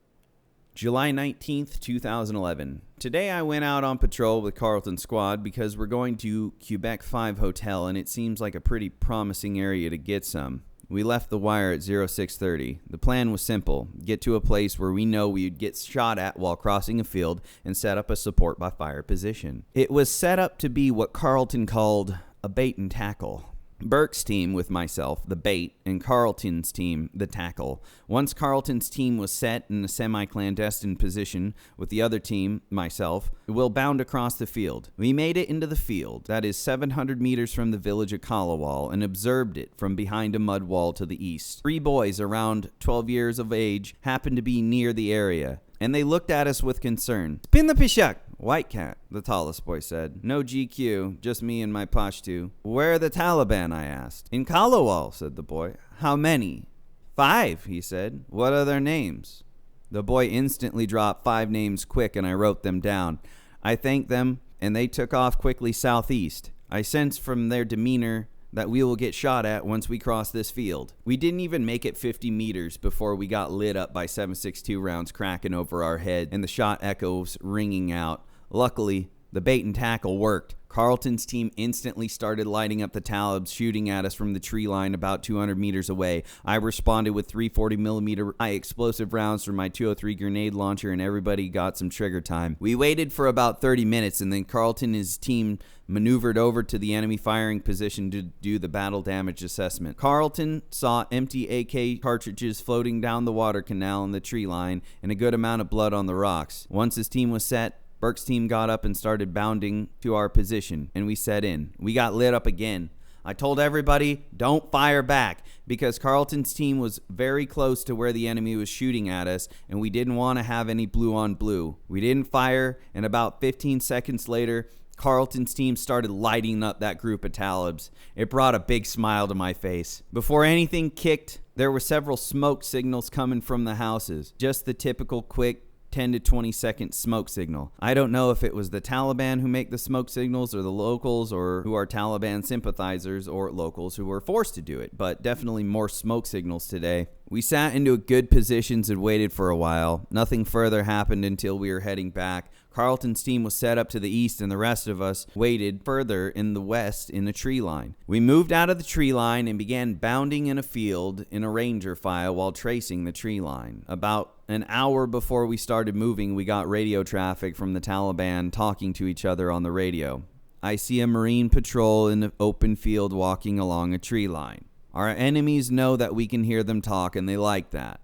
S1: July 19th, 2011. Today I went out on patrol with Carlton's squad because we're going to Quebec 5 Hotel, and it seems like a pretty promising area to get some. We left the wire at 0630. The plan was simple: get to a place where we know we would get shot at while crossing a field and set up a support by fire position. It was set up to be what Carlton called a bait and tackle. Burke's team with myself, the bait, and Carlton's team, the tackle. Once Carlton's team was set in a semi-clandestine position with the other team, myself, we'll bound across the field. We made it into the field, that is 700 meters from the village of Kalawal, and observed it from behind a mud wall to the east. 3 boys around 12 years of age happened to be near the area, and they looked at us with concern. "Spin the pishak!" "White cat," the tallest boy said. "No GQ, just me and my Pashtu." "Where are the Taliban?" I asked. "In Kalawal," said the boy. "How many?" 5, he said. "What are their names?" The boy instantly dropped 5 names quick, and I wrote them down. I thanked them, and they took off quickly southeast. I sensed from their demeanor that we will get shot at once we cross this field. We didn't even make it 50 meters before we got lit up by 7.62 rounds cracking over our head and the shot echoes ringing out. Luckily, the bait and tackle worked. Carlton's team instantly started lighting up the Talibs, shooting at us from the tree line about 200 meters away. I responded with 340mm high explosive rounds from my 203 grenade launcher, and everybody got some trigger time. We waited for about 30 minutes, and then Carlton and his team maneuvered over to the enemy firing position to do the battle damage assessment. Carlton saw empty AK cartridges floating down the water canal in the tree line and a good amount of blood on the rocks. Once his team was set, Burke's team got up and started bounding to our position, and we set in. We got lit up again. I told everybody, don't fire back, because Carlton's team was very close to where the enemy was shooting at us, and we didn't want to have any blue on blue. We didn't fire, and about 15 seconds later, Carlton's team started lighting up that group of Talibs. It brought a big smile to my face. Before anything kicked, there were several smoke signals coming from the houses. Just the typical quick 10 to 20 second smoke signal. I don't know if it was the Taliban who make the smoke signals or the locals, or who are Taliban sympathizers, or locals who were forced to do it, but definitely more smoke signals today. We sat into good positions and waited for a while. Nothing further happened until we were heading back. Carlton's team was set up to the east, and the rest of us waited further in the west in the tree line. We moved out of the tree line and began bounding in a field in a ranger file while tracing the tree line. About an hour before we started moving, we got radio traffic from the Taliban talking to each other on the radio. "I see a Marine patrol in the open field walking along a tree line. Our enemies know that we can hear them talk, and they like that.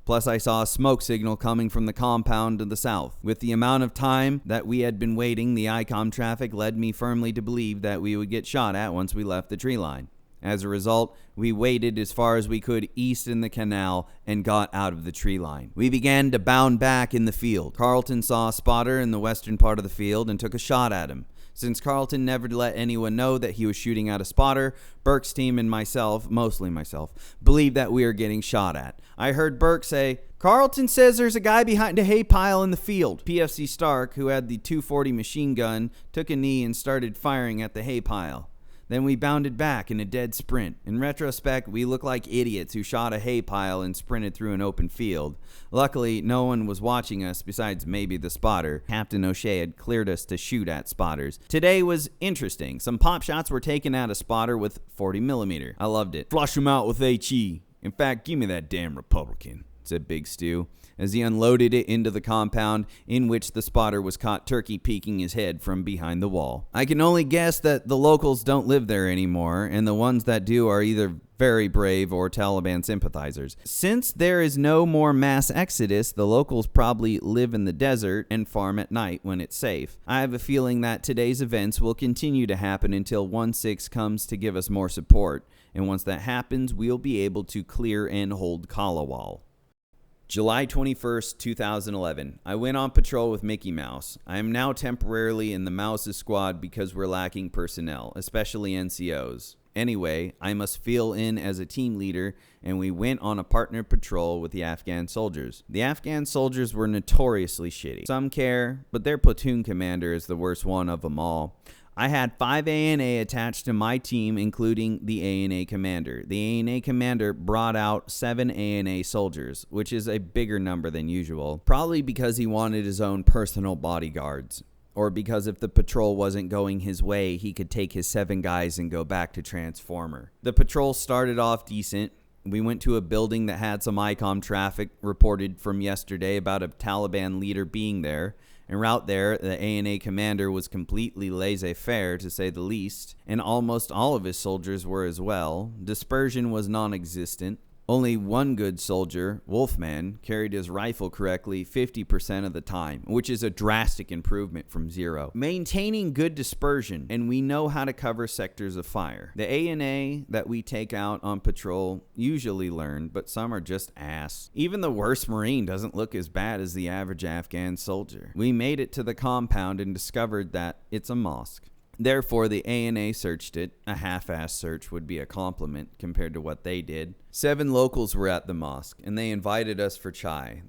S1: Plus, I saw a smoke signal coming from the compound to the south. With the amount of time that we had been waiting, the ICOM traffic led me firmly to believe that we would get shot at once we left the tree line. As a result, we waited as far as we could east in the canal and got out of the tree line. We began to bound back in the field. Carlton saw a spotter in the western part of the field and took a shot at him. Since Carlton never let anyone know that he was shooting at a spotter, Burke's team and myself, mostly myself, believed that we were getting shot at. I heard Burke say, "Carlton says there's a guy behind a hay pile in the field." PFC Stark, who had the 240 machine gun, took a knee and started firing at the hay pile. Then we bounded back in a dead sprint. In retrospect, we looked like idiots who shot a hay pile and sprinted through an open field. Luckily, no one was watching us besides maybe the spotter. Captain O'Shea had cleared us to shoot at spotters. Today was interesting. Some pop shots were taken at a spotter with 40mm. I loved it. "Flush him out with HE. In fact, give me that damn Republican," said Big Stu, as he unloaded it into the compound, in which the spotter was caught turkey peeking his head from behind the wall. I can only guess that the locals don't live there anymore, and the ones that do are either very brave or Taliban sympathizers. Since there is no more mass exodus, the locals probably live in the desert and farm at night when it's safe. I have a feeling that today's events will continue to happen until 1-6 comes to give us more support, and once that happens, we'll be able to clear and hold Kalawal. July 21st, 2011. I went on patrol with Mickey Mouse. I am now temporarily in the Mouse's squad because we're lacking personnel, especially NCOs. Anyway, I must fill in as a team leader, and we went on a partner patrol with the Afghan soldiers. The Afghan soldiers were notoriously shitty. Some care, but their platoon commander is the worst one of them all. I had 5 ANA attached to my team, including the ANA commander. The ANA commander brought out 7 ANA soldiers, which is a bigger number than usual, probably because he wanted his own personal bodyguards. Or because if the patrol wasn't going his way, he could take his 7 guys and go back to Transformer. The patrol started off decent. We went to a building that had some ICOM traffic reported from yesterday about a Taliban leader being there. En route there, the ANA commander was completely laissez-faire, to say the least, and almost all of his soldiers were as well. Dispersion was non-existent. Only one good soldier, Wolfman, carried his rifle correctly 50% of the time, which is a drastic improvement from 0. Maintaining good dispersion, and we know how to cover sectors of fire. The ANA that we take out on patrol usually learn, but some are just ass. Even the worst Marine doesn't look as bad as the average Afghan soldier. We made it to the compound and discovered that it's a mosque. Therefore, the ANA searched it. A half-assed search would be a compliment compared to what they did. 7 locals were at the mosque, and they invited us for chai.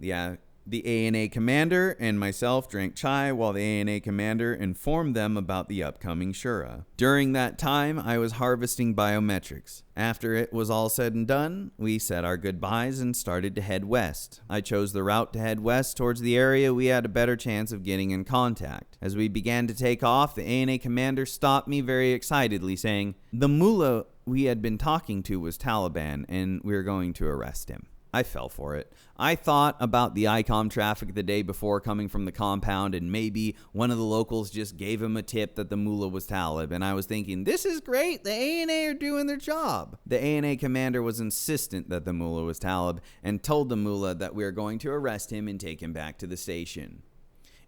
S1: The ANA commander and myself drank chai while the ANA commander informed them about the upcoming Shura. During that time, I was harvesting biometrics. After it was all said and done, we said our goodbyes and started to head west. I chose the route to head west towards the area we had a better chance of getting in contact. As we began to take off, the ANA commander stopped me very excitedly, saying, "The mullah we had been talking to was Taliban, and we were going to arrest him." I fell for it. I thought about the ICOM traffic the day before coming from the compound, and maybe one of the locals just gave him a tip that the mullah was Talib, and I was thinking, this is great, the ANA are doing their job. The ANA commander was insistent that the mullah was Talib, and told the mullah that we are going to arrest him and take him back to the station.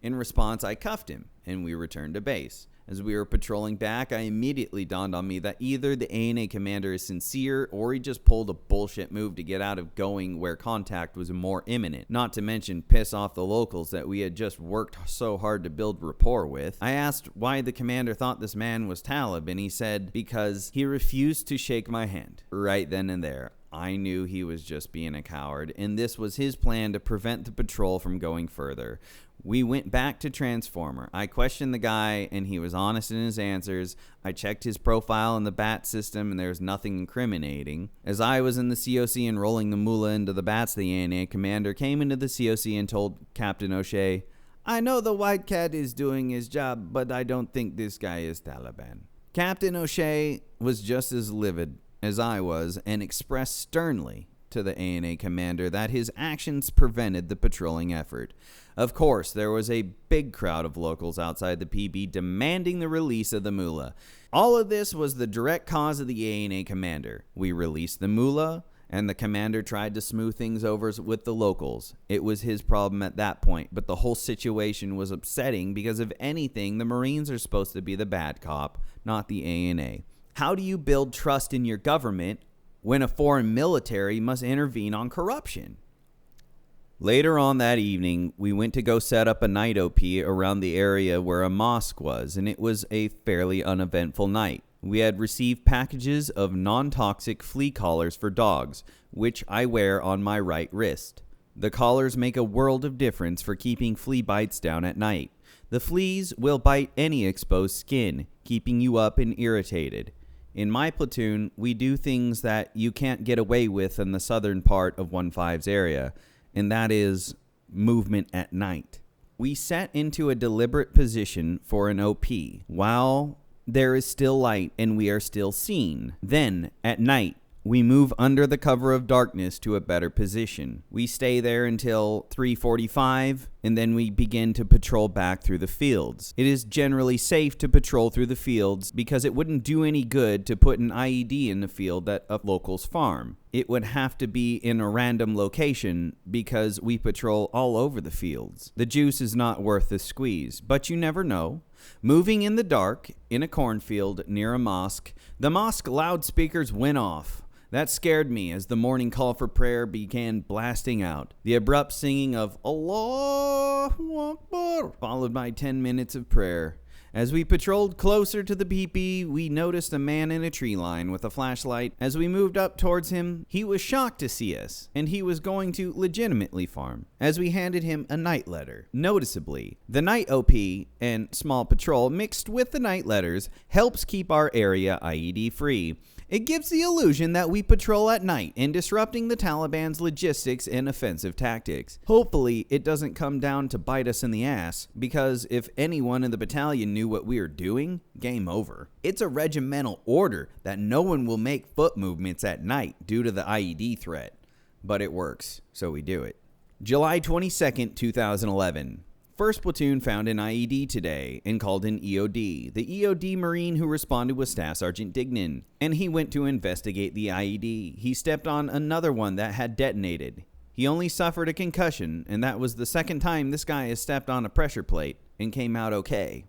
S1: In response, I cuffed him, and we returned to base. As we were patrolling back, I immediately dawned on me that either the ANA commander is sincere or he just pulled a bullshit move to get out of going where contact was more imminent, not to mention piss off the locals that we had just worked so hard to build rapport with. I asked why the commander thought this man was Talib, and he said because he refused to shake my hand. Right then and there, I knew he was just being a coward, and this was his plan to prevent the patrol from going further. We went back to Transformer. I questioned the guy, and he was honest in his answers. I checked his profile in the BAT system, and there was nothing incriminating. As I was in the COC enrolling the mullah into the BATs, the ANA commander came into the COC and told Captain O'Shea, "I know the white cat is doing his job, but I don't think this guy is Taliban." Captain O'Shea was just as livid as I was, and expressed sternly to the ANA commander that his actions prevented the patrolling effort. Of course, there was a big crowd of locals outside the PB demanding the release of the mullah. All of this was the direct cause of the ANA commander. We released the mullah, and the commander tried to smooth things over with the locals. It was his problem at that point, but the whole situation was upsetting because if anything, the Marines are supposed to be the bad cop, not the ANA. How do you build trust in your government when a foreign military must intervene on corruption? Later on that evening, we went to go set up a night OP around the area where a mosque was, and it was a fairly uneventful night. We had received packages of non-toxic flea collars for dogs, which I wear on my right wrist. The collars make a world of difference for keeping flea bites down at night. The fleas will bite any exposed skin, keeping you up and irritated. In my platoon, we do things that you can't get away with in the southern part of 1-5's area, and that is movement at night. We set into a deliberate position for an OP while there is still light and we are still seen. Then, at night, we move under the cover of darkness to a better position. We stay there until 3:45, and then we begin to patrol back through the fields. It is generally safe to patrol through the fields because it wouldn't do any good to put an IED in the field at a local's farm. It would have to be in a random location because we patrol all over the fields. The juice is not worth the squeeze, but you never know. Moving in the dark, in a cornfield near a mosque, the mosque loudspeakers went off. That scared me as the morning call for prayer began blasting out. The abrupt singing of Allahu Akbar, followed by 10 minutes of prayer. As we patrolled closer to the peepee, we noticed a man in a tree line with a flashlight. As we moved up towards him, he was shocked to see us, and he was going to legitimately farm, as we handed him a night letter. Noticeably, the night OP and small patrol mixed with the night letters helps keep our area IED free. It gives the illusion that we patrol at night and disrupting the Taliban's logistics and offensive tactics. Hopefully, it doesn't come down to bite us in the ass, because if anyone in the battalion knew what we were doing, game over. It's a regimental order that no one will make foot movements at night due to the IED threat. But it works, so we do it. July 22nd, 2011. First platoon found an IED today and called in EOD. The EOD Marine who responded was Staff Sergeant Dignan, and he went to investigate the IED. He stepped on another one that had detonated. He only suffered a concussion, and that was the second time this guy has stepped on a pressure plate and came out okay.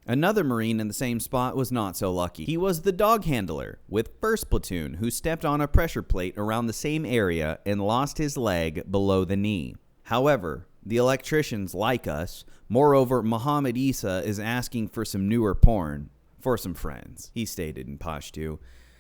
S1: Another Marine in the same spot was not so lucky. He was the dog handler with First Platoon who stepped on a pressure plate around the same area and lost his leg below the knee. However, the electricians like us. Moreover, Muhammad Isa is asking for some newer porn for some friends, he stated in Pashto.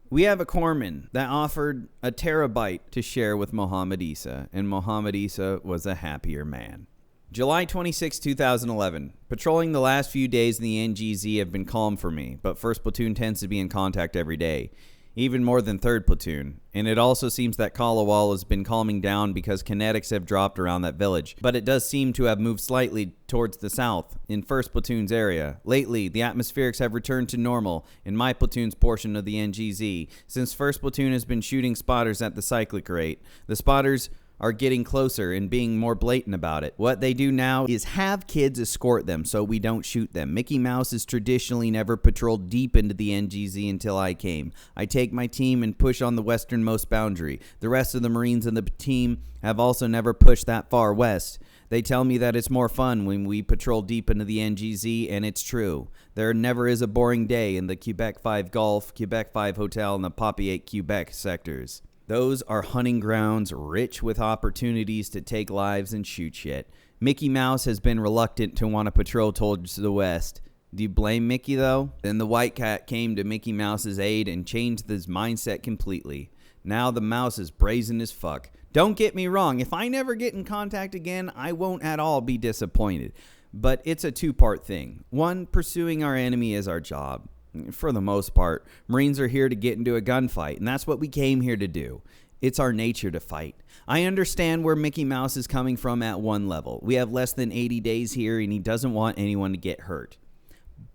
S1: We have a corpsman that offered a terabyte to share with Muhammad Isa, and Muhammad Isa was a happier man. July 26, 2011. Patrolling the last few days in the NGZ have been calm for me, but First Platoon tends to be in contact every day, even more than Third Platoon. And it also seems that Kalawal has been calming down because kinetics have dropped around that village, but it does seem to have moved slightly towards the south in First Platoon's area. Lately, the atmospherics have returned to normal in my platoon's portion of the NGZ. Since First Platoon has been shooting spotters at the cyclic rate, the spotters are getting closer and being more blatant about it. What they do now is have kids escort them so we don't shoot them. Mickey Mouse has traditionally never patrolled deep into the NGZ until I came. I take my team and push on the westernmost boundary. The rest of the Marines in the team have also never pushed that far west. They tell me that it's more fun when we patrol deep into the NGZ, and it's true. There never is a boring day in the Quebec 5 Golf, Quebec 5 Hotel, and the Poppy 8 Quebec sectors. Those are hunting grounds rich with opportunities to take lives and shoot shit. Mickey Mouse has been reluctant to want to patrol towards the west. Do you blame Mickey, though? Then the White Cat came to Mickey Mouse's aid and changed his mindset completely. Now the mouse is brazen as fuck. Don't get me wrong, if I never get in contact again, I won't at all be disappointed. But it's a two-part thing. One, pursuing our enemy is our job. For the most part, Marines are here to get into a gunfight, and that's what we came here to do. It's our nature to fight. I understand where Mickey Mouse is coming from at one level. We have less than 80 days here, and he doesn't want anyone to get hurt.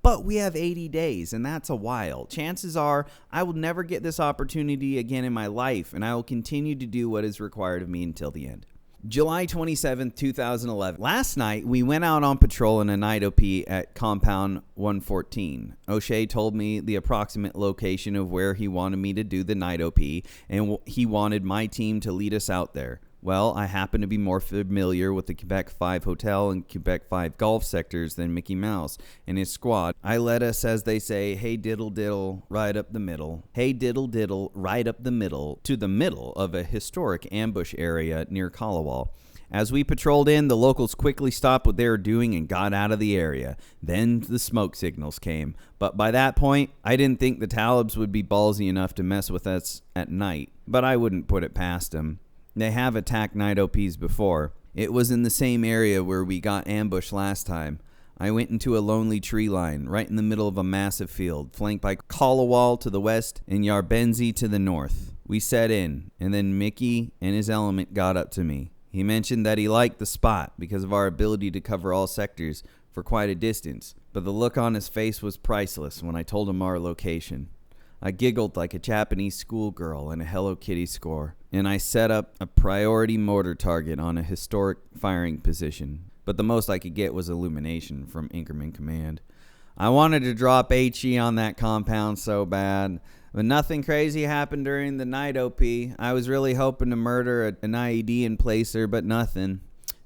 S1: But we have 80 days, and that's a while. Chances are I will never get this opportunity again in my life, and I will continue to do what is required of me until the end. July 27th, 2011. Last night, we went out on patrol in a night OP at Compound 114. O'Shea told me the approximate location of where he wanted me to do the night OP, and he wanted my team to lead us out there. Well, I happen to be more familiar with the Quebec 5 Hotel and Quebec 5 Golf sectors than Mickey Mouse and his squad. I led us, as they say, hey diddle diddle, right up the middle. Hey diddle diddle, right up the middle, to the middle of a historic ambush area near Kalawal. As we patrolled in, the locals quickly stopped what they were doing and got out of the area. Then the smoke signals came. But by that point, I didn't think the Talibs would be ballsy enough to mess with us at night. But I wouldn't put it past them. They have attacked night OPs before. It was in the same area where we got ambushed last time. I went into a lonely tree line right in the middle of a massive field, flanked by Kalawal to the west and Yarbenzi to the north. We set in, and then Mickey and his element got up to me. He mentioned that he liked the spot because of our ability to cover all sectors for quite a distance, but the look on his face was priceless when I told him our location. I giggled like a Japanese schoolgirl in a Hello Kitty score, and I set up a priority mortar target on a historic firing position, but the most I could get was illumination from Inkerman Command. I wanted to drop HE on that compound so bad, but nothing crazy happened during the night OP. I was really hoping to murder an IED emplacer, but nothing.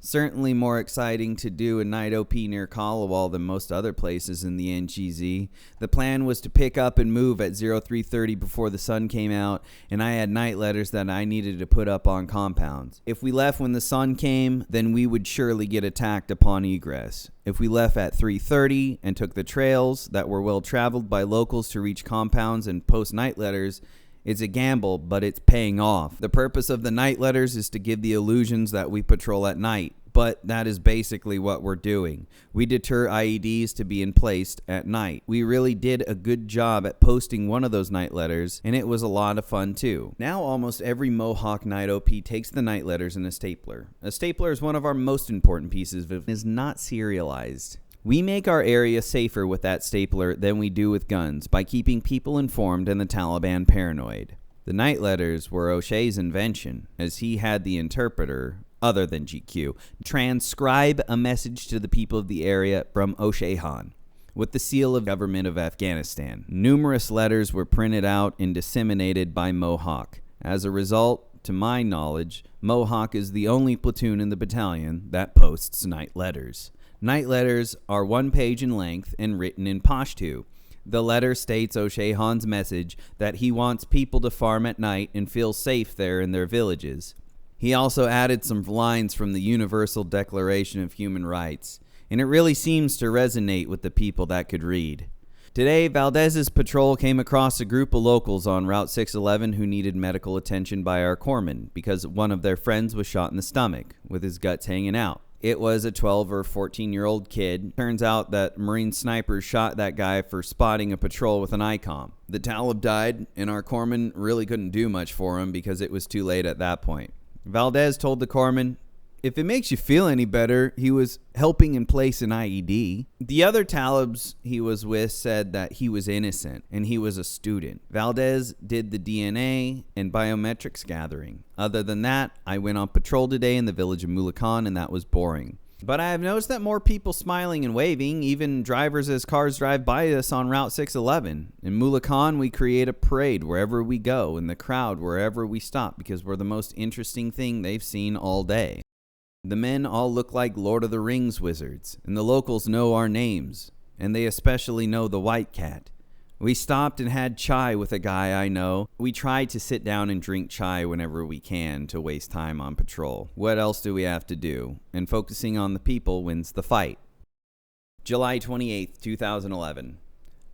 S1: Certainly more exciting to do a night OP near Kalawal than most other places in the NGZ. The plan was to pick up and move at 0330 before the sun came out, and I had night letters that I needed to put up on compounds. If we left when the sun came, then we would surely get attacked upon egress. If we left at 3:30 and took the trails that were well traveled by locals to reach compounds and post night letters, it's a gamble, but it's paying off. The purpose of the night letters is to give the illusions that we patrol at night, but that is basically what we're doing. We deter IEDs to be emplaced at night. We really did a good job at posting one of those night letters, and it was a lot of fun too. Now almost every Mohawk night OP takes the night letters in a stapler. A stapler is one of our most important pieces, but is not serialized. We make our area safer with that stapler than we do with guns by keeping people informed and the Taliban paranoid. The night letters were O'Shea's invention, as he had the interpreter, other than GQ, transcribe a message to the people of the area from O'Shea Han, with the seal of government of Afghanistan. Numerous letters were printed out and disseminated by Mohawk. As a result, to my knowledge, Mohawk is the only platoon in the battalion that posts night letters. Night letters are 1 page in length and written in Pashto. The letter states O'Shea Han's message that he wants people to farm at night and feel safe there in their villages. He also added some lines from the Universal Declaration of Human Rights, and it really seems to resonate with the people that could read. Today, Valdez's patrol came across a group of locals on Route 611 who needed medical attention by our corpsman because one of their friends was shot in the stomach with his guts hanging out. It was a 12 or 14-year-old kid. Turns out that Marine snipers shot that guy for spotting a patrol with an ICOM. The Talib died, and our corpsman really couldn't do much for him because it was too late at that point. Valdez told the corpsman, "If it makes you feel any better, he was helping in place an IED." The other Talibs he was with said that he was innocent and he was a student. Valdez did the DNA and biometrics gathering. Other than that, I went on patrol today in the village of Mulakan, and that was boring. But I have noticed that more people smiling and waving, even drivers as cars drive by us on Route 611. In Mulakan, we create a parade wherever we go, and the crowd wherever we stop, because we're the most interesting thing they've seen all day. The men all look like Lord of the Rings wizards, and the locals know our names, and they especially know the White Cat. We stopped and had chai with a guy I know. We try to sit down and drink chai whenever we can to waste time on patrol. What else do we have to do? And focusing on the people wins the fight. July 28th, 2011.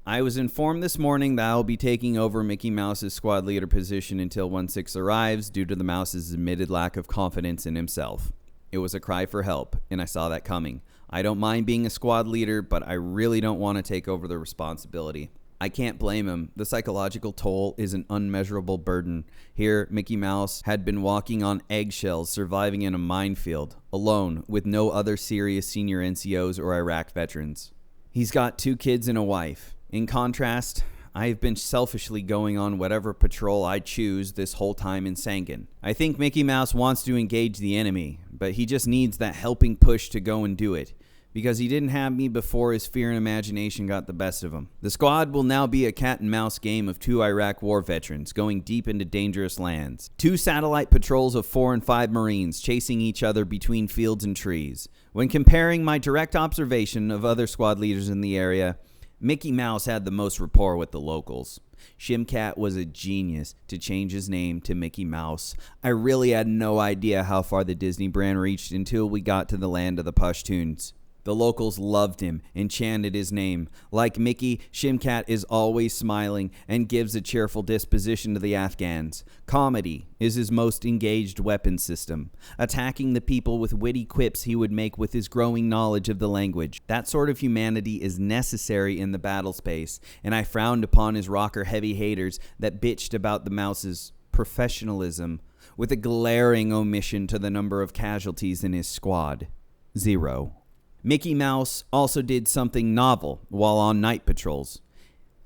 S1: I was informed this morning that I'll be taking over Mickey Mouse's squad leader position until 1-6 arrives due to the Mouse's admitted lack of confidence in himself. It was a cry for help, and I saw that coming. I don't mind being a squad leader, but I really don't want to take over the responsibility. I can't blame him. The psychological toll is an unmeasurable burden. Here, Mickey Mouse had been walking on eggshells, surviving in a minefield, alone, with no other serious senior NCOs or Iraq veterans. He's got 2 kids and a wife. In contrast, I have been selfishly going on whatever patrol I choose this whole time in Sangin. I think Mickey Mouse wants to engage the enemy, but he just needs that helping push to go and do it. Because he didn't have me before his fear and imagination got the best of him. The squad will now be a cat and mouse game of 2 Iraq war veterans going deep into dangerous lands. 2 satellite patrols of 4 and 5 Marines chasing each other between fields and trees. When comparing my direct observation of other squad leaders in the area, Mickey Mouse had the most rapport with the locals. Shimcat was a genius to change his name to Mickey Mouse. I really had no idea how far the Disney brand reached until we got to the land of the Pashtuns. The locals loved him and chanted his name. Like Mickey, Shimcat is always smiling and gives a cheerful disposition to the Afghans. Comedy is his most engaged weapon system, attacking the people with witty quips he would make with his growing knowledge of the language. That sort of humanity is necessary in the battle space, and I frowned upon his rocker-heavy haters that bitched about the Mouse's professionalism, with a glaring omission to the number of casualties in his squad. 0. Mickey Mouse also did something novel while on night patrols.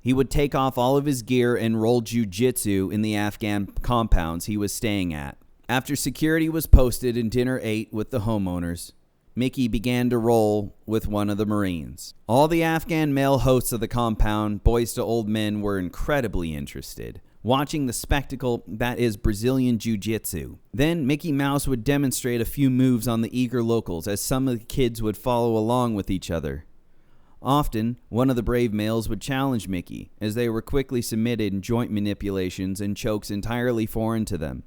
S1: He would take off all of his gear and roll jujitsu in the Afghan compounds he was staying at. After security was posted and dinner ate with the homeowners, Mickey began to roll with one of the Marines. All the Afghan male hosts of the compound, boys to old men, were incredibly interested. watching the spectacle that is Brazilian Jiu-Jitsu. Then Mickey Mouse would demonstrate a few moves on the eager locals as some of the kids would follow along with each other. Often, one of the brave males would challenge Mickey, as they were quickly submitted in joint manipulations and chokes entirely foreign to them.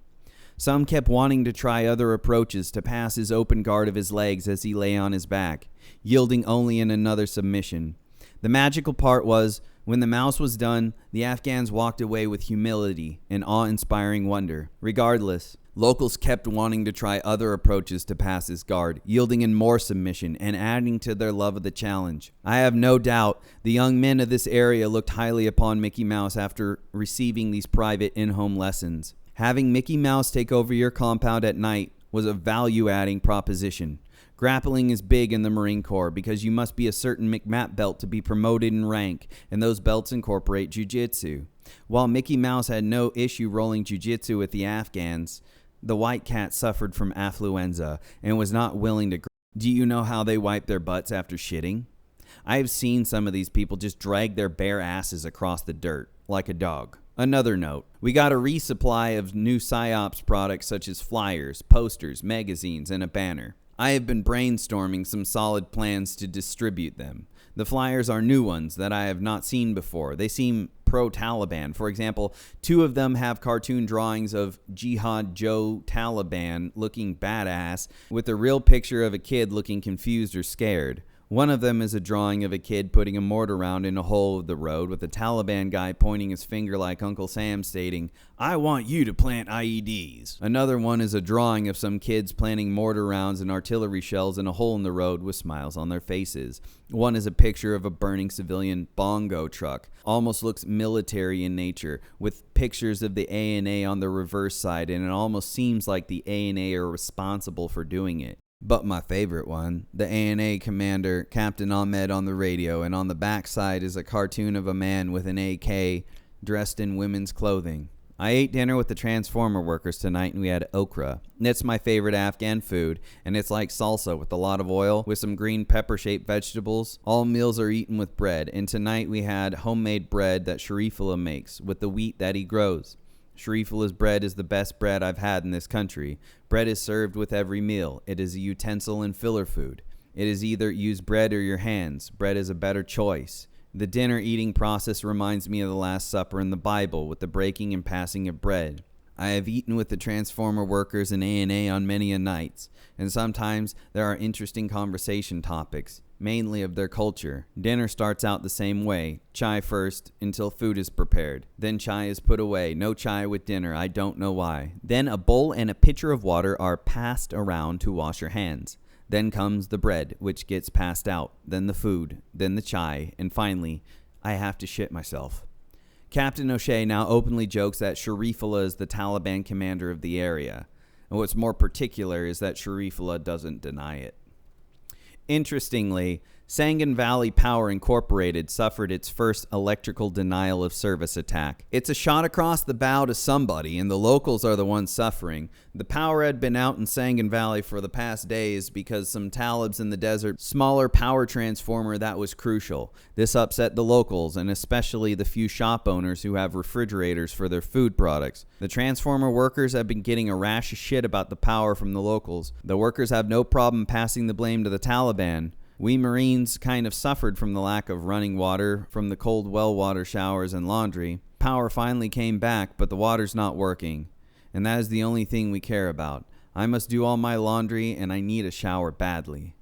S1: Some kept wanting to try other approaches to pass his open guard of his legs as he lay on his back, yielding only in another submission. The magical part was, when the mouse was done, the Afghans walked away with humility and awe-inspiring wonder. Regardless, locals kept wanting to try other approaches to pass his guard, yielding in more submission and adding to their love of the challenge. I have no doubt the young men of this area looked highly upon Mickey Mouse after receiving these private in-home lessons. Having Mickey Mouse take over your compound at night was a value-adding proposition. Grappling is big in the Marine Corps because you must be a certain McMap belt to be promoted in rank, and those belts incorporate jiu-jitsu. While Mickey Mouse had no issue rolling jiu-jitsu with the Afghans, the white cat suffered from affluenza and was not willing to. Do you know how they wipe their butts after shitting? I have seen some of these people just drag their bare asses across the dirt, like a dog. Another note, we got a resupply of new PsyOps products such as flyers, posters, magazines, and a banner. I have been brainstorming some solid plans to distribute them. The flyers are new ones that I have not seen before. They seem pro-Taliban. For example, 2 of them have cartoon drawings of Jihad Joe Taliban looking badass with a real picture of a kid looking confused or scared. One of them is a drawing of a kid putting a mortar round in a hole of the road with a Taliban guy pointing his finger like Uncle Sam stating, "I want you to plant IEDs." Another one is a drawing of some kids planting mortar rounds and artillery shells in a hole in the road with smiles on their faces. One is a picture of a burning civilian bongo truck. Almost looks military in nature, with pictures of the ANA on the reverse side, and it almost seems like the ANA are responsible for doing it. But my favorite one, the ANA commander, Captain Ahmed, on the radio, and on the back side is a cartoon of a man with an AK dressed in women's clothing. I ate dinner with the transformer workers tonight, and we had okra. It's my favorite Afghan food, and it's like salsa with a lot of oil with some green pepper-shaped vegetables. All meals are eaten with bread, and tonight we had homemade bread that Sharifullah makes with the wheat that he grows. Sharifullah's bread is the best bread I've had in this country. Bread is served with every meal. It is a utensil and filler food. It is either use bread or your hands. Bread is a better choice. The dinner eating process reminds me of the Last Supper in the Bible with the breaking and passing of bread. I have eaten with the transformer workers in ANA on many a nights, and sometimes there are interesting conversation topics, mainly of their culture. Dinner starts out the same way, chai first until food is prepared. Then chai is put away, no chai with dinner, I don't know why. Then a bowl and a pitcher of water are passed around to wash your hands. Then comes the bread, which gets passed out, then the food, then the chai, and finally, I have to shit myself. Captain O'Shea now openly jokes that Sharifullah is the Taliban commander of the area. And what's more particular is that Sharifullah doesn't deny it. Interestingly, Sangin Valley Power Incorporated suffered its first electrical denial of service attack. It's a shot across the bow to somebody, and the locals are the ones suffering. The power had been out in Sangin Valley for the past days because some Talibs in the desert, smaller power transformer that was crucial. This upset the locals, and especially the few shop owners who have refrigerators for their food products. The transformer workers have been getting a rash of shit about the power from the locals. The workers have no problem passing the blame to the Taliban. We Marines kind of suffered from the lack of running water from the cold well water showers and laundry. Power finally came back, but the water's not working. And that is the only thing we care about. I must do all my laundry, and I need a shower badly.